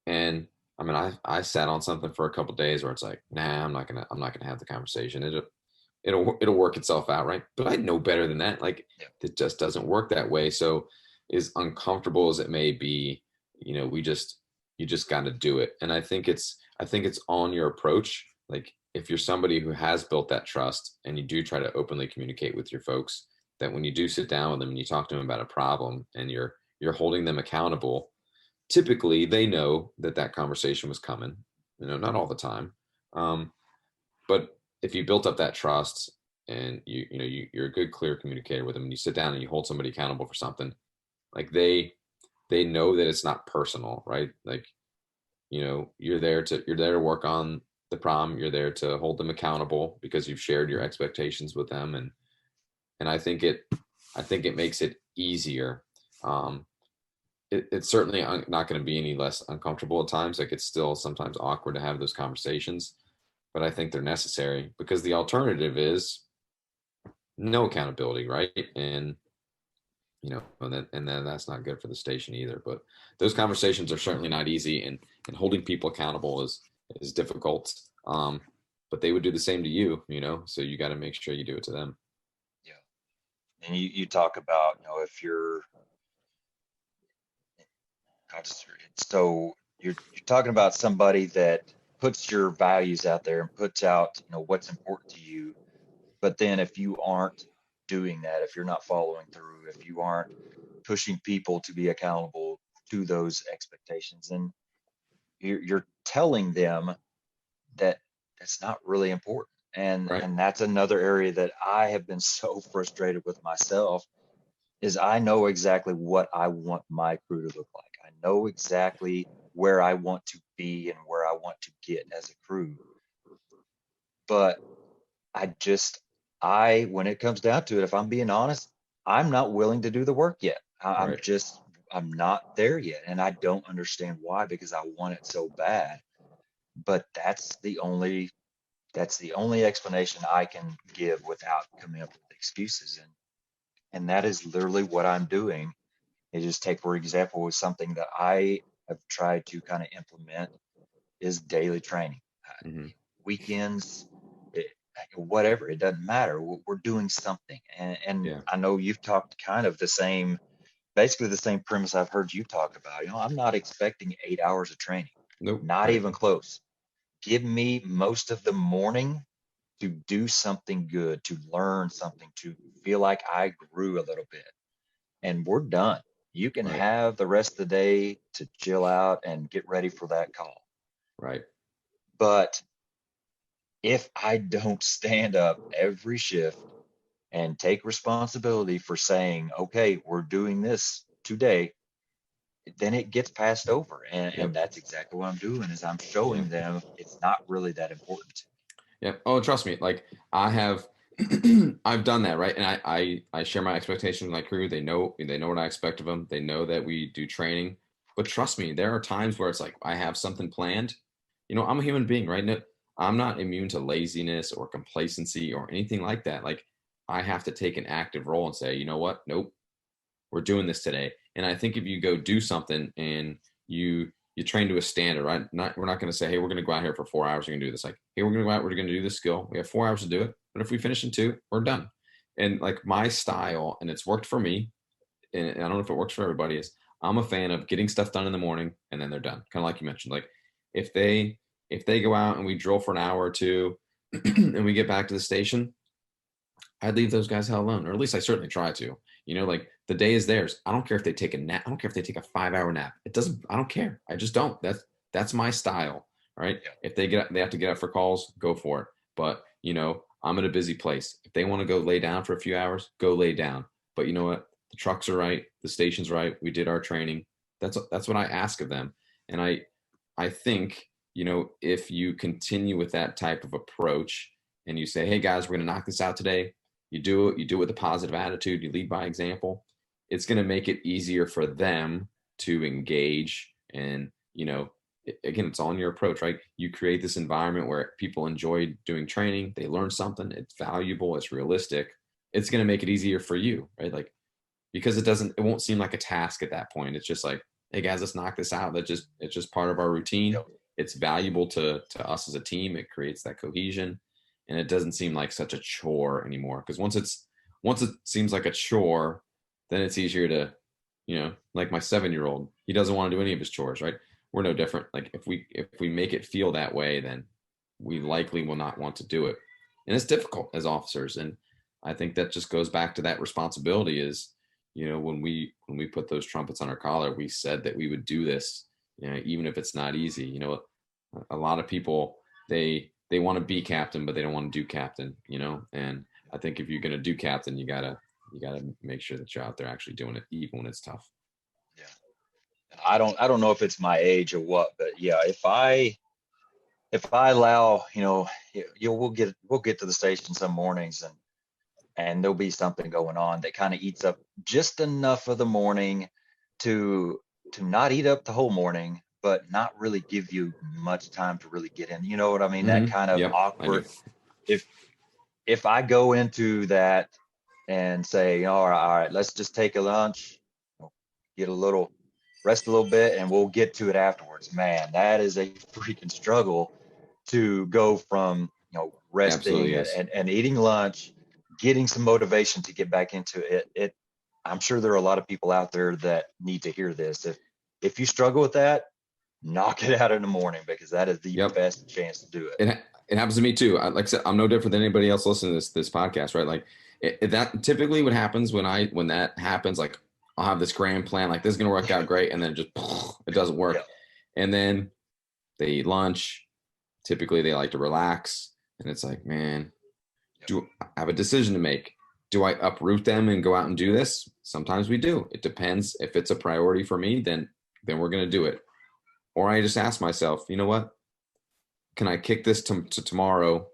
And I mean, I sat on something for a couple days where it's like, nah, I'm not gonna have the conversation. It'll work itself out, right? But I know better than that. Like, Yeah. it just doesn't work that way. So, as uncomfortable as it may be, you just got to do it. And I think it's on your approach. Like, if you're somebody who has built that trust and you do try to openly communicate with your folks, that when you do sit down with them and you talk to them about a problem and you're holding them accountable, typically they know that that conversation was coming. Not all the time, um, but if you built up that trust and you're a good clear communicator with them, and you sit down and you hold somebody accountable for something, like, they know that it's not personal, right? Like, you're there to work on the problem, you're there to hold them accountable because you've shared your expectations with them. And I think it makes it easier. um, it's certainly not going to be any less uncomfortable at times. Like, it's still sometimes awkward to have those conversations, but I think they're necessary, because the alternative is no accountability, right? And then that's not good for the station either. But those conversations are certainly not easy, and holding people accountable is difficult. But they would do the same to you, so you got to make sure you do it to them. Yeah. And you talk about, if you're, I just, so you're talking about somebody that puts your values out there and puts out, what's important to you. But then if you aren't doing that, if you're not following through, if you aren't pushing people to be accountable to those expectations, then you're telling them that it's not really important. Right. And that's another area that I have been so frustrated with myself is I know exactly what I want my crew to look like. I know exactly where I want to be and where I want to get as a crew. But I just, when it comes down to it, if I'm being honest, I'm not willing to do the work yet. I'm Right. just, I'm not there yet. And I don't understand why, because I want it so bad. But that's the only explanation I can give without coming up with excuses. And that is literally what I'm doing. It just take, for example, with something that I have tried to kind of implement is daily training. Hmm. Weekends, it, whatever, it doesn't matter. We're doing something. And Yeah. I know you've talked kind of the same, basically the same premise I've heard you talk about. I'm not expecting 8 hours of training, Nope. not Right. even close. Give me most of the morning to do something good, to learn something, to feel like I grew a little bit, and we're done. You can Right. have the rest of the day to chill out and get ready for that call. Right. But if I don't stand up every shift and take responsibility for saying, okay, we're doing this today, then it gets passed over. And Yep. that's exactly what I'm doing is I'm Yeah. showing them it's not really that important. Yeah. Oh, trust me. Like I have, I've done that, right? And I share my expectations with my crew. They know what I expect of them. They know that we do training. But trust me, there are times where it's like I have something planned. I'm a human being, right? No, I'm not immune to laziness or complacency or anything like that. Like I have to take an active role and say, you know what? Nope, we're doing this today. And I think if you go do something and you train to a standard, right? We're not going to say, hey, we're going to go out here for 4 hours. We're going to do this. Like, hey, we're going to go out. We're going to do this skill. We have 4 hours to do it. But if we finish in 2, we're done. And like my style, and it's worked for me, and I don't know if it works for everybody, is I'm a fan of getting stuff done in the morning and then they're done. Kind of like you mentioned. Like if they go out and we drill for an hour or two and we get back to the station, I'd leave those guys hell alone, or at least I certainly try to. Like the day is theirs. I don't care if they take a nap. I don't care if they take a 5 hour nap. It doesn't. I don't care. I just don't. That's my style. Right. Yeah. If they have to get up for calls, go for it. But I'm at a busy place. If they want to go lay down for a few hours, go lay down. But you know what? The trucks are right. The station's right. We did our training. That's what I ask of them. And I think if you continue with that type of approach and you say, hey guys, we're going to knock this out today, you do it with a positive attitude, you lead by example, it's going to make it easier for them to engage. And again, it's all in your approach, right? You create this environment where people enjoy doing training, they learn something, it's valuable, it's realistic. It's going to make it easier for you, right? Like, because it won't seem like a task at that point. It's just like, hey guys, let's knock this out. It's just part of our routine. Yep. It's valuable to us as a team. It creates that cohesion, and it doesn't seem like such a chore anymore. Because once it seems like a chore, then it's easier to, like my 7-year-old, he doesn't want to do any of his chores, right? We're no different. Like if we make it feel that way, then we likely will not want to do it, and it's difficult as officers. And I think that just goes back to that responsibility is, when we put those trumpets on our collar, we said that we would do this, even if it's not easy. A lot of people, they want to be captain, but they don't want to do captain, and I think if you're going to do captain, you gotta make sure that you're out there actually doing it, even when it's tough. Yeah. And I don't know if it's my age or what, but yeah, if I allow, we'll get to the station some mornings and there'll be something going on that kind of eats up just enough of the morning to not eat up the whole morning, but not really give you much time to really get in. You know what I mean? That kind of Yep, I do. awkward. If if I go into that and say, all right, let's just take a lunch, get a little rest a little bit, and we'll get to it afterwards. Man, that is a freaking struggle to go from resting Absolutely and, is. and eating lunch, getting some motivation to get back into it. I'm sure there are a lot of people out there that need to hear this. If you struggle with that, knock it out in the morning because that is the Yep. best chance to do it. It happens to me too. Like I said, I'm no different than anybody else listening to this podcast, right? Like that typically what happens when that happens, like I'll have this grand plan, like this is gonna work out great, and then just it doesn't Yeah. work. And then they eat lunch, typically they like to relax, and it's like, man, do I have a decision to make? Do I uproot them and go out and do this? Sometimes we do. It depends. If it's a priority for me, then we're going to do it. Or I just ask myself, you know what? Can I kick this to tomorrow?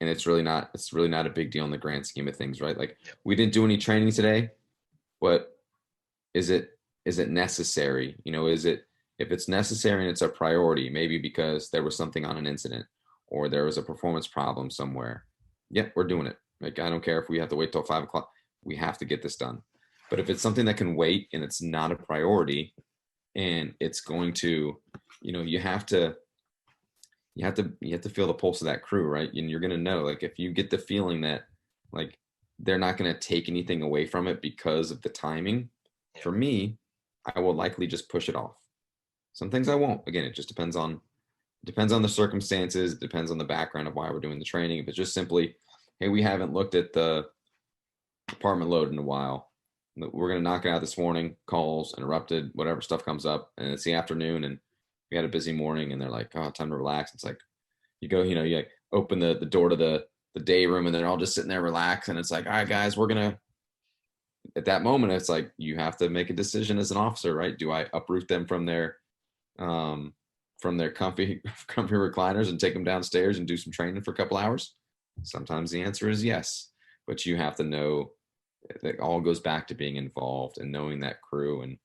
And it's really not a big deal in the grand scheme of things, right? Like, we didn't do any training today, but is it necessary? You know, is it, if it's necessary and it's a priority, maybe because there was something on an incident or there was a performance problem somewhere. Yep, we're doing it. Like, I don't care if we have to wait till 5 o'clock. We have to get this done. But if it's something that can wait and it's not a priority, and it's going to, you know, you have to feel the pulse of that crew, right? And you're going to know, like, if you get the feeling that, like, they're not going to take anything away from it because of the timing, for me, I will likely just push it off. Some things I won't. Again, it just depends on the circumstances. It depends on the background of why we're doing the training. If it's just simply, hey, we haven't looked at the apartment load in a while, we're going to knock it out this morning, calls, interrupted, whatever stuff comes up, and it's the afternoon and we had a busy morning, and they're like, oh, time to relax. It's like, you go, you know, you like open the door to the day room, and they're all just sitting there relaxed. And it's like, all right, guys, we're going to, at that moment, it's like, you have to make a decision as an officer, right? Do I uproot them from their comfy recliners and take them downstairs and do some training for a couple hours? Sometimes the answer is yes, but you have to know that it all goes back to being involved and knowing that crew. And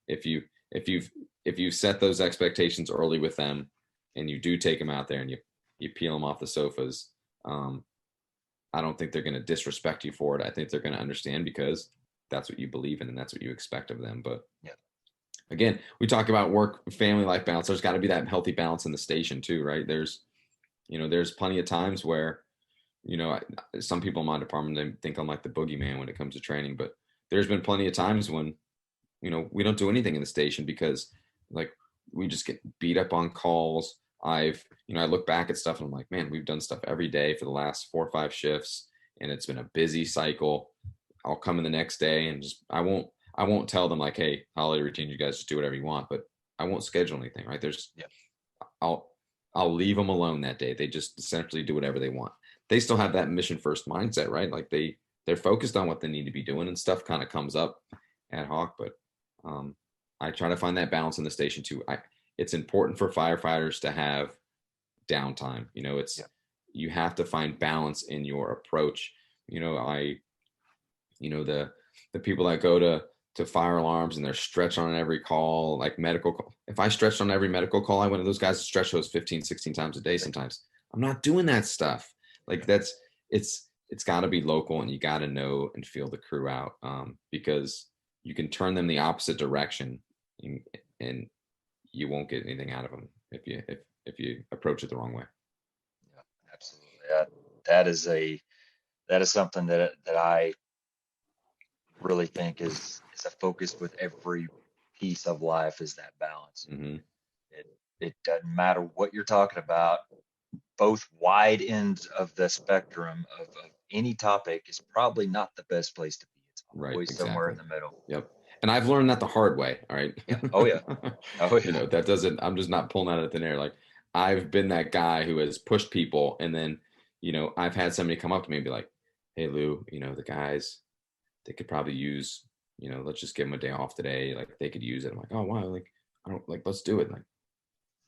if you set those expectations early with them, and you do take them out there and you peel them off the sofas, I don't think they're going to disrespect you for it. I think they're going to understand, because that's what you believe in and that's what you expect of them. But again, we talk about work, family life balance. There's got to be that healthy balance in the station too, right? There's plenty of times where, you know, some people in my department, they think I'm like the boogeyman when it comes to training, but there's been plenty of times when, you know, we don't do anything in the station because, like, we just get beat up on calls. I look back at stuff and I'm like, man, we've done stuff every day for the last 4 or 5 shifts, and it's been a busy cycle. I'll come in the next day and just, I won't tell them like, hey, holiday routine, you guys just do whatever you want, but I won't schedule anything, right? I'll leave them alone that day. They just essentially do whatever they want. They still have that mission first mindset, right? Like, they're focused on what they need to be doing, and stuff kind of comes up ad hoc. But I try to find that balance in the station too. It's important for firefighters to have downtime. You know, you have to find balance in your approach. You know, the people that go to fire alarms and they're stretched on every call, like medical call. If I stretched on every medical call, I went to those guys to stretch those 15, 16 times a day sometimes. I'm not doing that stuff. Like, it's got to be local, and you got to know and feel the crew out, because you can turn them the opposite direction, and you won't get anything out of them if you approach it the wrong way. Yeah, absolutely. That is something that I really think is a focus with every piece of life, is that balance. Mm-hmm. It doesn't matter what you're talking about. Both wide ends of the spectrum of any topic is probably not the best place to be. It's always somewhere in the middle. Yep. And I've learned that the hard way. All right. Yeah. Oh yeah. Oh yeah. You know, I'm just not pulling out of thin air. Like, I've been that guy who has pushed people, and then, you know, I've had somebody come up to me and be like, hey, Lou, you know, the guys, they could probably use, you know, let's just give them a day off today. Like, they could use it. I'm like, oh wow, like, I don't, like, let's do it. Like,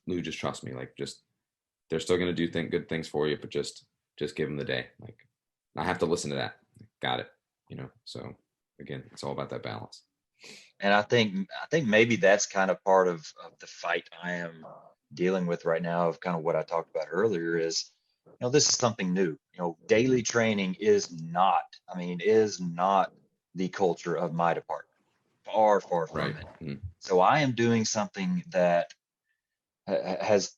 Lou, just trust me. Like, just, they're still going to do good things for you, but just give them the day. Like, I have to listen to that. Got it. You know, so again, it's all about that balance. And I think maybe that's kind of part of the fight I am dealing with right now, of kind of what I talked about earlier, is, you know, this is something new. You know, daily training is not the culture of my department. Far from Right. it. Mm-hmm. So I am doing something that has,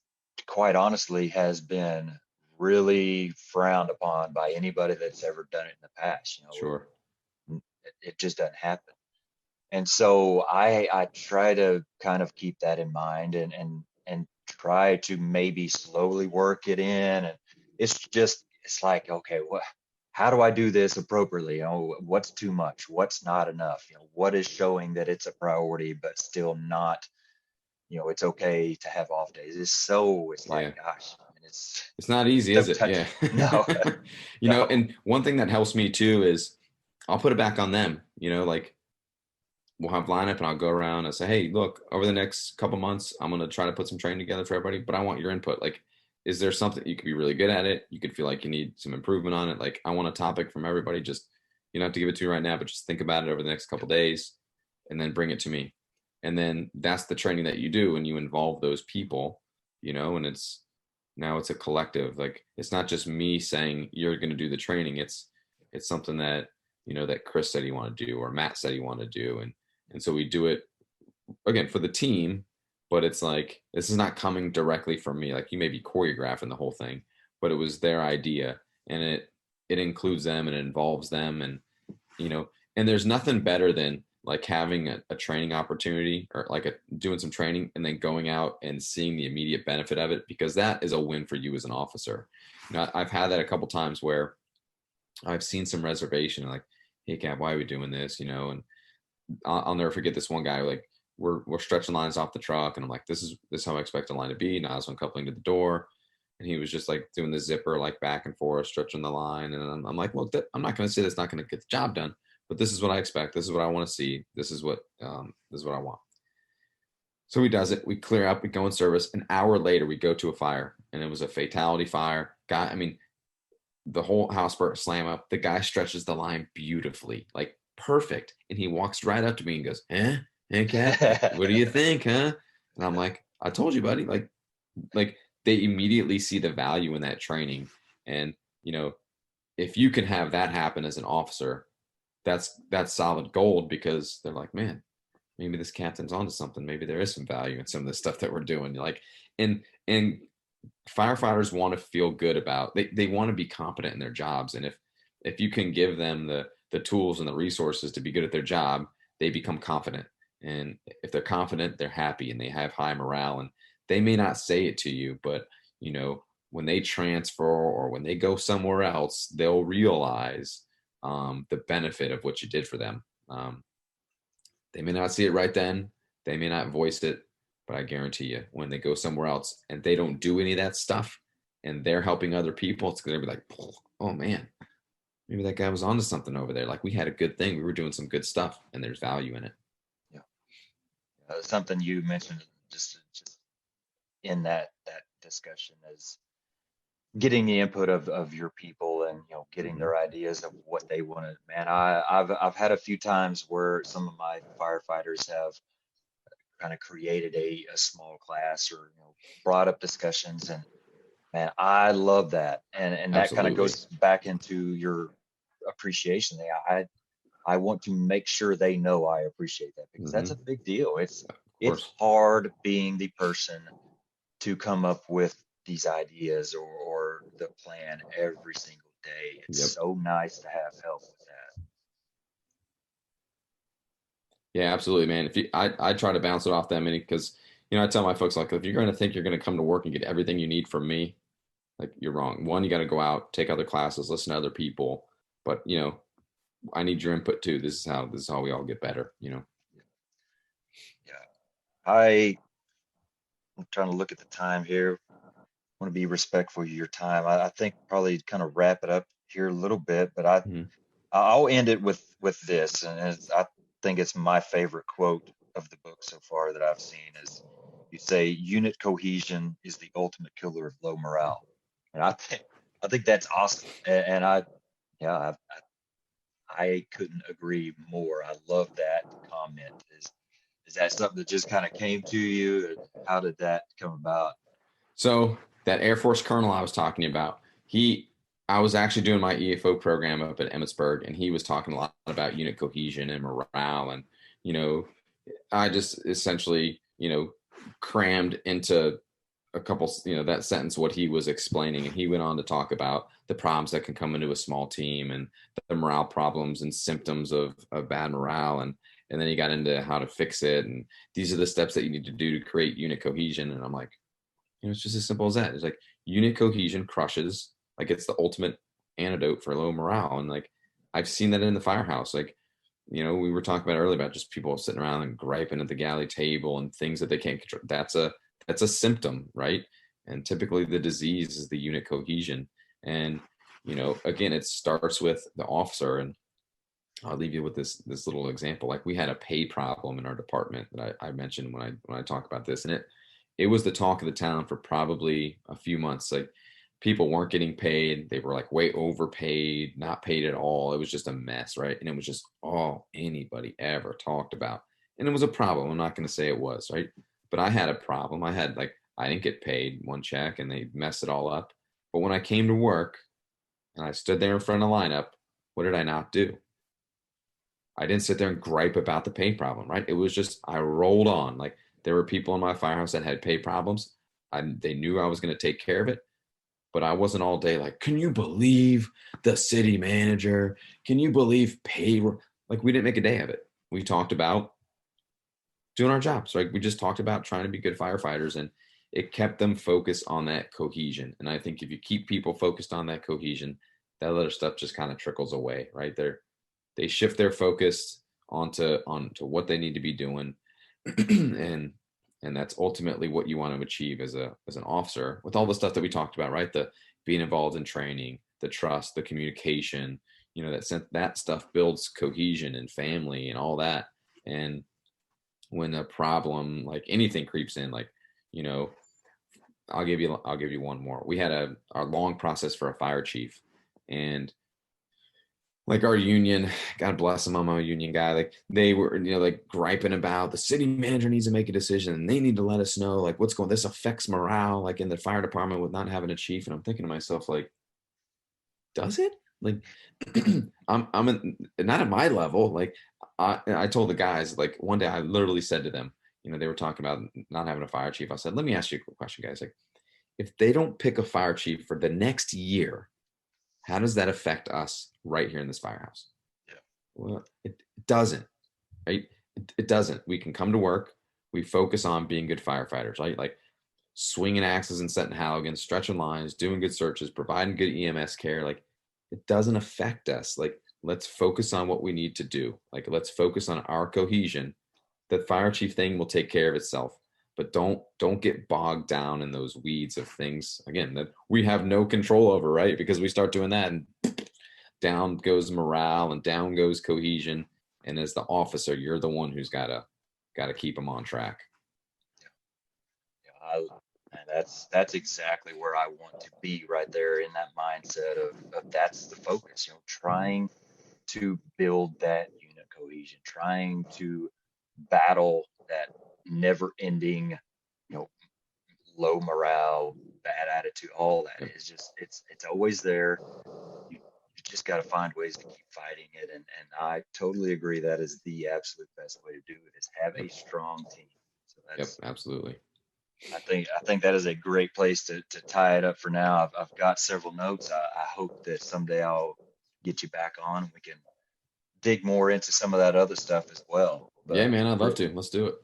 quite honestly, has been really frowned upon by anybody that's ever done it in the past. You know, Sure. It just doesn't happen. And so I try to kind of keep that in mind, and try to maybe slowly work it in. And it's like, okay, how do I do this appropriately? You know, what's too much? What's not enough? You know, what is showing that it's a priority, but still not, it's okay to have off days. It's Yeah. like, gosh, I mean, it's It's not easy, so is it? Yeah. touchy. No, no. And one thing that helps me too is I'll put it back on them, like we'll have lineup and I'll go around and say, hey, look, over the next couple months, I'm going to try to put some training together for everybody, but I want your input. Like, is there something you could be really good at it? You could feel like you need some improvement on it. Like, I want a topic from everybody. Just, you don't have to give it to me right now, but just think about it over the next couple days and then bring it to me. And then that's the training that you do and you involve those people, and now it's a collective. Like, it's not just me saying you're going to do the training. It's something that, that Chris said he wanted to do or Matt said he wanted to do. And so we do it again for the team, but it's like, this is not coming directly from me. Like, you may be choreographing the whole thing, but it was their idea, and it includes them and it involves them. And, and there's nothing better than like having a training opportunity or like doing some training and then going out and seeing the immediate benefit of it, because that is a win for you as an officer. I've had that a couple times where I've seen some reservation, like, hey, Cap, why are we doing this? And I'll never forget this one guy. Like, we're stretching lines off the truck, and I'm like, this is how I expect a line to be. Now I was uncoupling to the door, and he was just like doing the zipper, like back and forth, stretching the line. And I'm like, look, I'm not going to say that's not going to get the job done, but this is what I expect. This is what I want to see. This is what I want. So he does it. We clear up. We go in service. An hour later, we go to a fire, and it was a fatality fire. The whole house burnt, slam up. The guy stretches the line beautifully, like perfect. And he walks right up to me and goes, hey, Cat, what do you think, huh? And I'm like, I told you, buddy. Like they immediately see the value in that training. And, if you can have that happen as an officer, that's solid gold, because they're like, man, maybe this captain's onto something. Maybe there is some value in some of the stuff that we're doing. Like, and firefighters want to feel good about, they want to be competent in their jobs. And if you can give them the tools and the resources to be good at their job, they become confident. And if they're confident, they're happy and they have high morale. And they may not say it to you, but when they transfer or when they go somewhere else, they'll realize the benefit of what you did for them. They may not see it right then, they may not voice it, but I guarantee you, when they go somewhere else and they don't do any of that stuff and they're helping other people, it's going to be like, oh man, maybe that guy was onto something over there. Like, we had a good thing. We were doing some good stuff, and there's value in it. Yeah. Something you mentioned just in that discussion is getting the input of your people, and getting their ideas of what they wanted. Man, I've had a few times where some of my firefighters have kind of created a small class, or brought up discussions, and man, I love that. And that kind of Absolutely. goes back into your appreciation. I want to make sure they know I appreciate that, because that's a big deal. It's Of it's course. hard being the person to come up with these ideas, or the plan every single day. It's Yep. so nice to have help with that. Yeah, absolutely, man. I try to bounce it off them, because I tell my folks, like, if you're going to think you're going to come to work and get everything you need from me, like, you're wrong. One, you got to go out, take other classes, listen to other people, but I need your input too. This is how we all get better. Yeah, I'm trying to look at the time here. Want to be respectful of your time. I think probably kind of wrap it up here a little bit, but Mhm. I'll end it with this, and I think it's my favorite quote of the book so far that I've seen. Is, you say, unit cohesion is the ultimate killer of low morale, and I think that's awesome. And yeah, I couldn't agree more. I love that comment. Is that something that just kind of came to you? How did that come about? So that Air Force colonel I was talking about, I was actually doing my EFO program up at Emmitsburg, and he was talking a lot about unit cohesion and morale. And, you know, I just essentially, crammed into a couple, that sentence, what he was explaining. And he went on to talk about the problems that can come into a small team and the morale problems and symptoms of bad morale. And then he got into how to fix it. And these are the steps that you need to do to create unit cohesion. And I'm like, it's just as simple as that. It's like, unit cohesion crushes, like, it's the ultimate antidote for low morale. And like, I've seen that in the firehouse. Like, we were talking about earlier about just people sitting around and griping at the galley table and things that they can't control. That's a symptom, right? And typically the disease is the unit cohesion. And, again, it starts with the officer. And I'll leave you with this little example. Like, we had a pay problem in our department that I mentioned when I talk about this, and it was the talk of the town for probably a few months. Like, people weren't getting paid; they were like way overpaid, not paid at all. It was just a mess, right? And it was just all anybody ever talked about, and it was a problem. I'm not going to say it was, right, but I had a problem. I didn't get paid one check, and they messed it all up. But when I came to work and I stood there in front of the lineup, what did I not do? I didn't sit there and gripe about the pay problem, right? It was just, I rolled on. Like, there were people in my firehouse that had pay problems. They knew I was going to take care of it, but I wasn't all day like, can you believe the city manager? Can you believe pay? Like, we didn't make a day of it. We talked about doing our jobs, right? We just talked about trying to be good firefighters, and it kept them focused on that cohesion. And I think if you keep people focused on that cohesion, that other stuff just kind of trickles away, right? They shift their focus onto what they need to be doing, and that's ultimately what you want to achieve as an officer, with all the stuff that we talked about, right? The being involved in training, the trust, the communication, that stuff builds cohesion and family and all that. And when a problem like anything creeps in, like, you know I'll give you one more. We had our long process for a fire chief, and like, our union, God bless them, I'm a union guy, like, they were, like, griping about the city manager needs to make a decision, and they need to let us know, like, this affects morale, like, in the fire department with not having a chief. And I'm thinking to myself, like, does it? Like, not at my level. Like, I told the guys, like, one day I literally said to them, they were talking about not having a fire chief. I said, let me ask you a quick question, guys. Like, if they don't pick a fire chief for the next year, how does that affect us right here in this firehouse? Yeah. Well, it doesn't, right? It doesn't. We can come to work. We focus on being good firefighters, right? Like, swinging axes and setting halogens, stretching lines, doing good searches, providing good EMS care. Like, it doesn't affect us. Like, let's focus on what we need to do. Like, let's focus on our cohesion. The fire chief thing will take care of itself. But don't get bogged down in those weeds of things, again, that we have no control over, right? Because we start doing that, and down goes morale and down goes cohesion. And as the officer, you're the one who's gotta keep them on track. Yeah, and that's exactly where I want to be, right there in that mindset of that's the focus, trying to build that unit cohesion, trying to battle that never ending, low morale, bad attitude, all that is just, it's always there. You just got to find ways to keep fighting it. And I totally agree. That is the absolute best way to do it, is have a strong team. So Yep, that's, absolutely. I think that is a great place to tie it up for now. I've got several notes. I hope that someday I'll get you back on and we can dig more into some of that other stuff as well. Yeah, But man, I'd love to. Let's do it.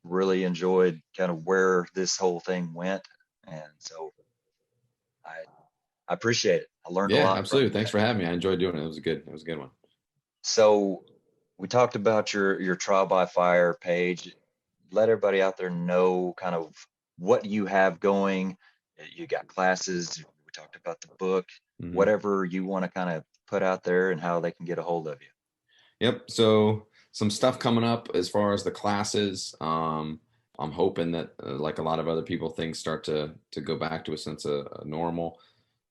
really enjoyed kind of where this whole thing went. And so I, I appreciate it. I learned a Yeah, lot from absolutely. you Thanks for today. having me. I enjoyed doing it. It was a good one. So we talked about your trial by fire page. Let everybody out there know kind of what you have going. You got classes. We talked about the book, Mm-hmm. whatever you want to kind of put out there and how they can get a hold of you. Yep. So some stuff coming up as far as the classes. I'm hoping that, like a lot of other people, things start to go back to a sense of normal.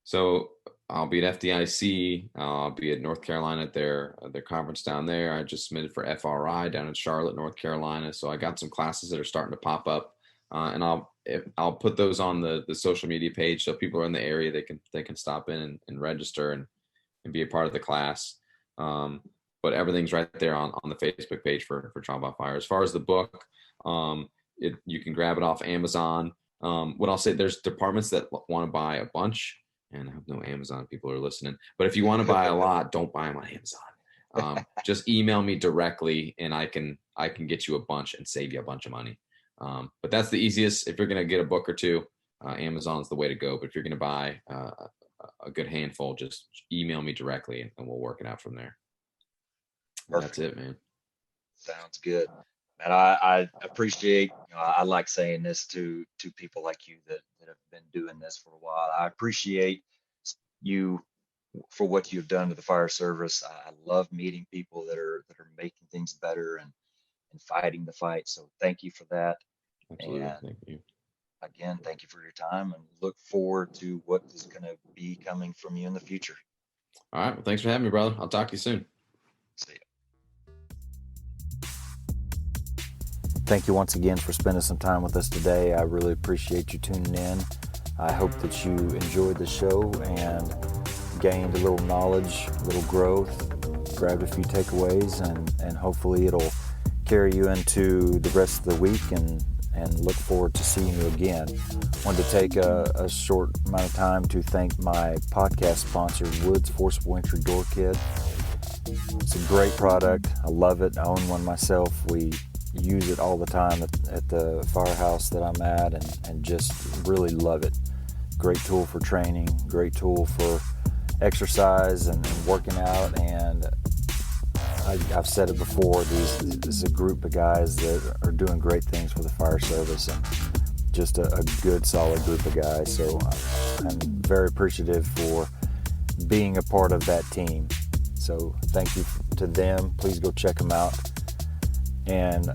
So I'll be at FDIC. I'll be at North Carolina at their conference down there. I just submitted for FRI down in Charlotte, North Carolina. So I got some classes that are starting to pop up, and I'll put those on the social media page, so people are in the area, they can stop in and register and be a part of the class. But everything's right there on the Facebook page for Trial by Fire. As far as the book, you can grab it off Amazon. What I'll say, there's departments that want to buy a bunch, and I have no Amazon people are listening. But if you want to buy a lot, don't buy them on Amazon. Just email me directly, and I can get you a bunch and save you a bunch of money. But that's the easiest. If you're gonna get a book or two, Amazon's the way to go. But if you're gonna buy a good handful, just email me directly, and we'll work it out from there. That's it, man. Sounds good. And I appreciate, I like saying this to people like you that have been doing this for a while. I appreciate you for what you've done to the fire service. I love meeting people that are making things better and fighting the fight. So thank you for that. Absolutely. And Thank you. again, thank you for your time and look forward to what is going to be coming from you in the future. All right. Well, thanks for having me, brother. I'll talk to you soon. See ya. Thank you once again for spending some time with us today. I really appreciate you tuning in. I hope that you enjoyed the show and gained a little knowledge, a little growth, grabbed a few takeaways, and hopefully it'll carry you into the rest of the week and look forward to seeing you again. Wanted to take a short amount of time to thank my podcast sponsor, Wood's Forcible Entry Door Kit. It's a great product. I love it. I own one myself. We use it all the time at the firehouse that I'm at and just really love it. Great tool for training, great tool for exercise and working out. And I've said it before, this is a group of guys that are doing great things for the fire service and just a good, solid group of guys. So I'm very appreciative for being a part of that team. So thank you to them. Please go check them out. And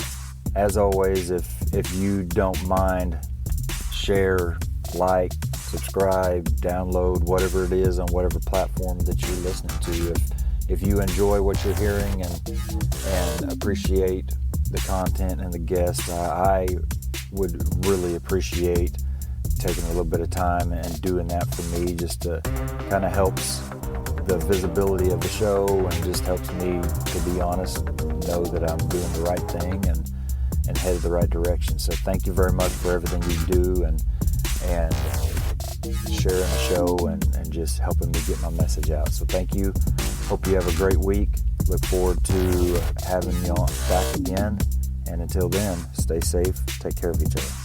as always, if you don't mind, share, like, subscribe, download, whatever it is on whatever platform that you're listening to. If you enjoy what you're hearing and appreciate the content and the guests, I would really appreciate taking a little bit of time and doing that for me, just to kind of helps the visibility of the show and just helps me, to be honest, know that I'm doing the right thing and headed the right direction. So thank you very much for everything you do and sharing the show and just helping me get my message out. So thank you. Hope you have a great week. Look forward to having you on back again. And until then, stay safe, take care of each other.